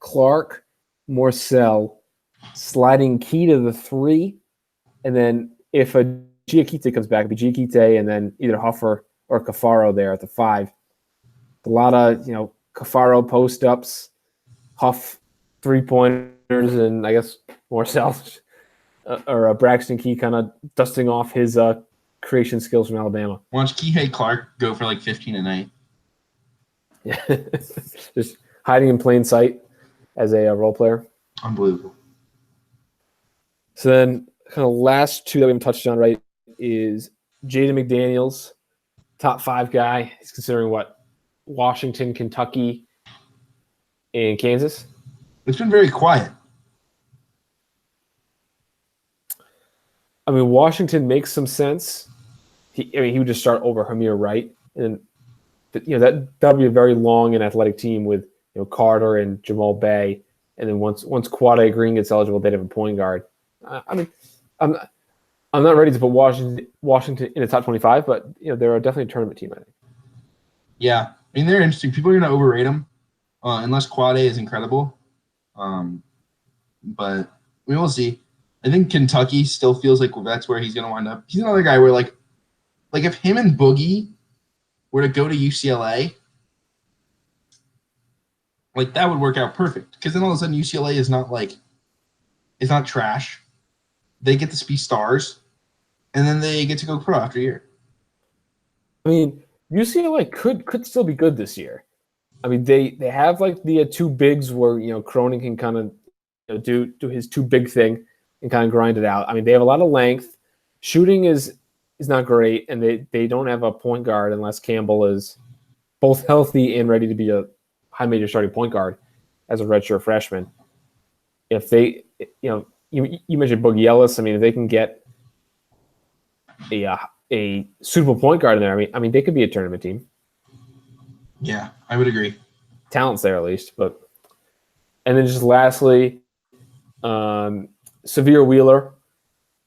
Clark, Morcell, sliding Key to the 3, and then if a Giacchite comes back, it'd be Giacchite and then either Huffer or Cafaro there at the 5. A lot of Cafaro post ups, Huff 3-pointers, and I guess Morcell or Braxton Key kind of dusting off his creation skills from Alabama. Watch Kihei Clark go for like 15 a night. Yeah, just hiding in plain sight as a role player. Unbelievable. So then, kind of last two that we haven't touched on, right, is Jaden McDaniels, top 5 guy. He's considering Washington, Kentucky, and Kansas. It's been very quiet. I mean, Washington makes some sense. He would just start over Hamir Wright, and that would be a very long and athletic team with Carter and Jamal Bay, and then once Quade Green gets eligible, they'd have a point guard. I mean, I'm not ready to put Washington in the top 25, but they're definitely a tournament team, I think. Yeah, I mean they're interesting. People are going to overrate them unless Quade is incredible. But we will see. I think Kentucky still feels like that's where he's going to wind up. He's another guy where like if him and Boogie were to go to UCLA, that would work out perfect. Because then all of a sudden UCLA is not trash. They get to be stars, and then they get to go pro after a year. I mean, UCLA could still be good this year. I mean, they have the 2 bigs where Cronin can kind of do his 2 big thing and kind of grind it out. I mean, they have a lot of length. Shooting is not great, and they don't have a point guard unless Campbell is both healthy and ready to be a high major starting point guard as a redshirt freshman. If they, you mentioned Boogie Ellis. I mean, if they can get a suitable point guard in there, I mean, they could be a tournament team. Yeah, I would agree. Talent's there at least, and then just lastly, Severe Wheeler.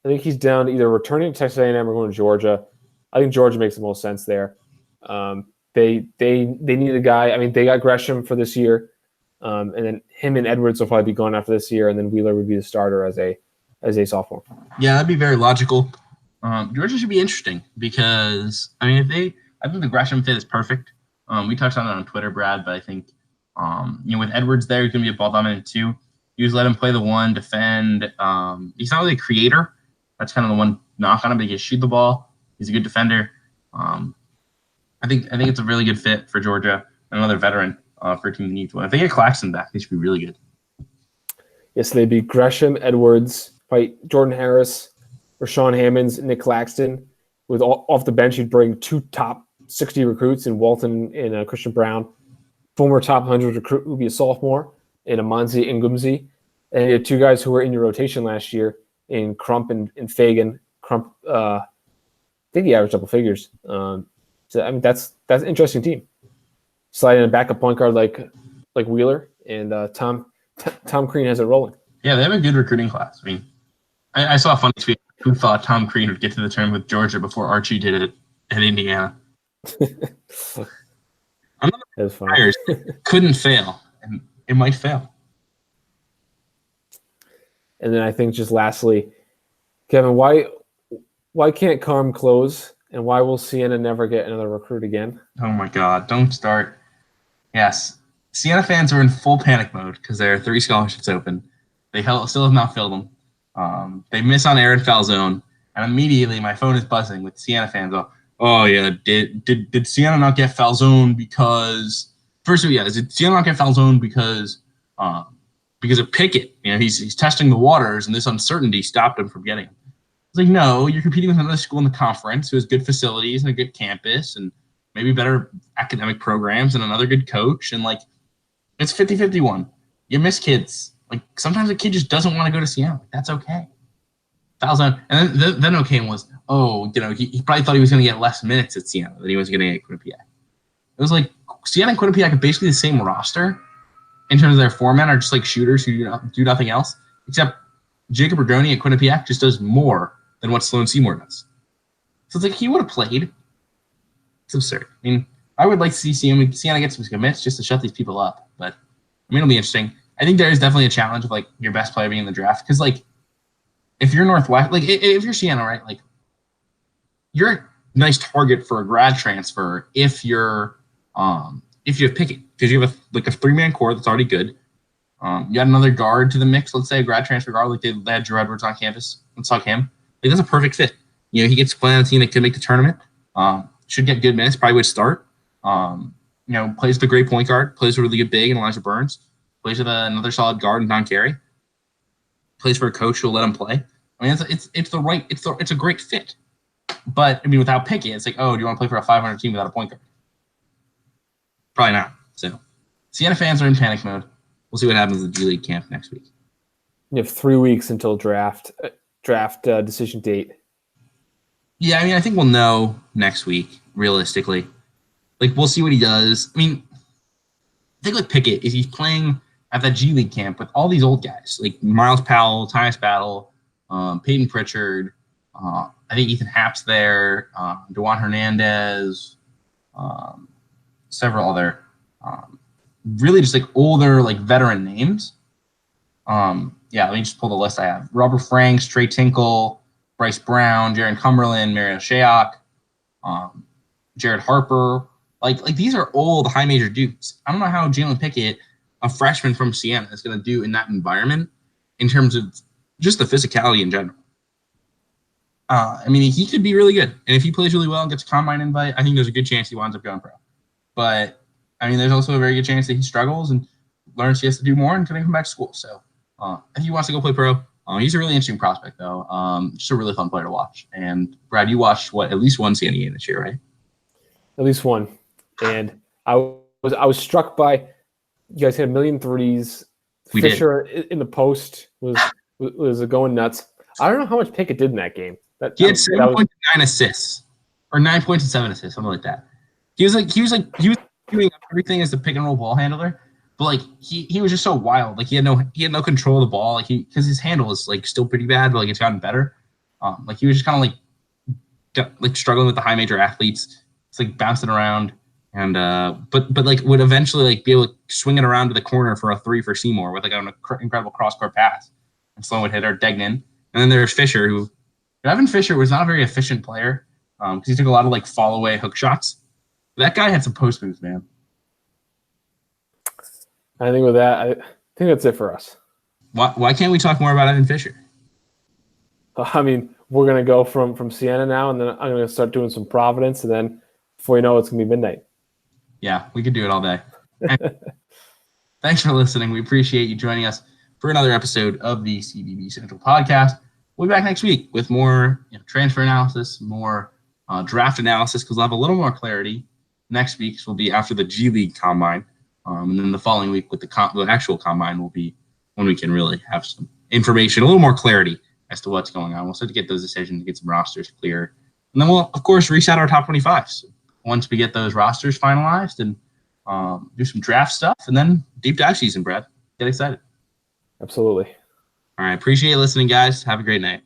I think he's down to either returning to Texas A&M or going to Georgia. I think Georgia makes the most sense there. They need a guy. I mean, they got Gresham for this year, and then him and Edwards will probably be gone after this year, and then Wheeler would be the starter as a sophomore. Yeah, that'd be very logical. Georgia should be interesting because I think the Gresham fit is perfect. We touched on it on Twitter, Brad, but I think with Edwards there, he's gonna be a ball dominant too. You just let him play the 1, defend. He's not really a creator. That's kind of the one knock on him, but he can shoot the ball. He's a good defender. I think it's a really good fit for Georgia. Another veteran for a team that needs one. If they get Claxton back, they should be really good. Yes, they'd be Gresham, Edwards, Jordan Harris, Rashawn Hammonds, Nick Claxton. With off the bench, you'd bring 2 top 60 recruits in Walton and Christian Brown. Former top 100 recruit would be a sophomore in Amanzi Ngumzi. And you had 2 guys who were in your rotation last year in Crump and Fagan. Crump, I think he averaged double figures. So I mean, that's an interesting team. Slide in a backup point guard like Wheeler and Tom Tom Crean has it rolling. Yeah, they have a good recruiting class. I mean, I saw a funny tweet. Who thought Tom Crean would get to the tournament with Georgia before Archie did it at Indiana? That's funny. Hires couldn't fail, and it might fail. And then I think just lastly, Kevin, why can't Carm close, and why will Siena never get another recruit again? Oh my God! Don't start. Yes, Siena fans are in full panic mode because there are 3 scholarships open. They still have not filled them. They miss on Aaron Falzone, and immediately my phone is buzzing with Siena fans. Oh yeah, did Siena not get Falzone because first of all, did Siena not get Falzone because of Pickett? You know, he's testing the waters, and this uncertainty stopped him from getting him. It's like, no, you're competing with another school in the conference who has good facilities and a good campus and maybe better academic programs and another good coach, and like it's 50-51. You miss kids. Like sometimes a kid just doesn't want to go to Siena. That's okay. Falzone, and then O'Kane was, he probably thought he was going to get less minutes at Siena than he was going to get at Quinnipiac. It was like Siena and Quinnipiac are basically the same roster in terms of their format, are just like shooters who do nothing else, except Jacob Rodoni at Quinnipiac just does more than what Sloan Seymour does. So it's like he would have played. It's absurd. I mean, I would like to see Siena get some commits just to shut these people up, but I mean, it'll be interesting. I think there is definitely a challenge of like your best player being in the draft because like if you're Northwest, like if you're Siena, right, like you're a nice target for a grad transfer if you have Pickett because you have a 3-man core that's already good. You add another guard to the mix, let's say a grad transfer guard, like they had Drew Edwards on campus. Let's talk him. Like that's a perfect fit. You know, he gets to play on a team that could make the tournament. Should get good minutes, probably would start. Plays with a great point guard, plays with a really good big and Elijah Burns. Plays with another solid guard in Don Carey. Plays for a coach who'll let him play. I mean, it's a great fit. But I mean, without Pickett, it's like, oh, do you want to play for a 500 team without a point guard? Probably not. So, Siena fans are in panic mode. We'll see what happens at the G League camp next week. You have 3 weeks until draft decision date. Yeah, I mean, I think we'll know next week. Realistically, like we'll see what he does. I mean, I think like Pickett, if he's playing at that G League camp with all these old guys like Miles Powell, Tyus Battle, Peyton Pritchard, I think Ethan Happ's there, DeJuan Hernandez, several other really just like older like veteran names. Let me just pull the list I have. Robert Franks, Trey Tinkle, Bryce Brown, Jaron Cumberland, Mario Shayock, Jared Harper. Like these are old high major dudes. I don't know how Jalen Pickett, a freshman from Siena, is going to do in that environment in terms of just the physicality in general. I mean, he could be really good. And if he plays really well and gets a combine invite, I think there's a good chance he winds up going pro. But, I mean, there's also a very good chance that he struggles and learns he has to do more and can come back to school. So if he wants to go play pro, he's a really interesting prospect, though. Just a really fun player to watch. And, Brad, you watched, at least one Siena game this year, right? At least one. And I was struck by you guys had a million threes. Fisher in the post was going nuts. I don't know how much Pickett did in that game. He had 7 points and 9 assists, or 9 points and 7 assists, something like that. He was doing everything as the pick and roll ball handler, but like he was just so wild. Like he had no control of the ball. Like because his handle is like still pretty bad, but like it's gotten better. Like he was just kind of like struggling with the high major athletes. It's like bouncing around. And but like would eventually like be able to swing it around to the corner for a 3 for Seymour with like an incredible cross-court pass, and Sloan would hit or Degnan. And then there's Fisher, who Evan Fisher was not a very efficient player because he took a lot of like fall away hook shots. That guy had some post moves, man. I think with that, I think that's it for us. Why can't we talk more about Evan Fisher? I mean, we're gonna go from Siena now, and then I'm gonna start doing some Providence, and then before you know it, it's gonna be midnight. Yeah, we could do it all day. Thanks for listening. We appreciate you joining us for another episode of the CBB Central Podcast. We'll be back next week with more transfer analysis, more draft analysis, because we'll have a little more clarity next week. So we'll be after the G League Combine. And then the following week with the actual Combine will be when we can really have some information, a little more clarity as to what's going on. We'll start to get those decisions, get some rosters clear. And then we'll, of course, reset our top 25. So once we get those rosters finalized and do some draft stuff, and then deep dive season, Brad. Get excited. Absolutely. All right. Appreciate you listening, guys. Have a great night.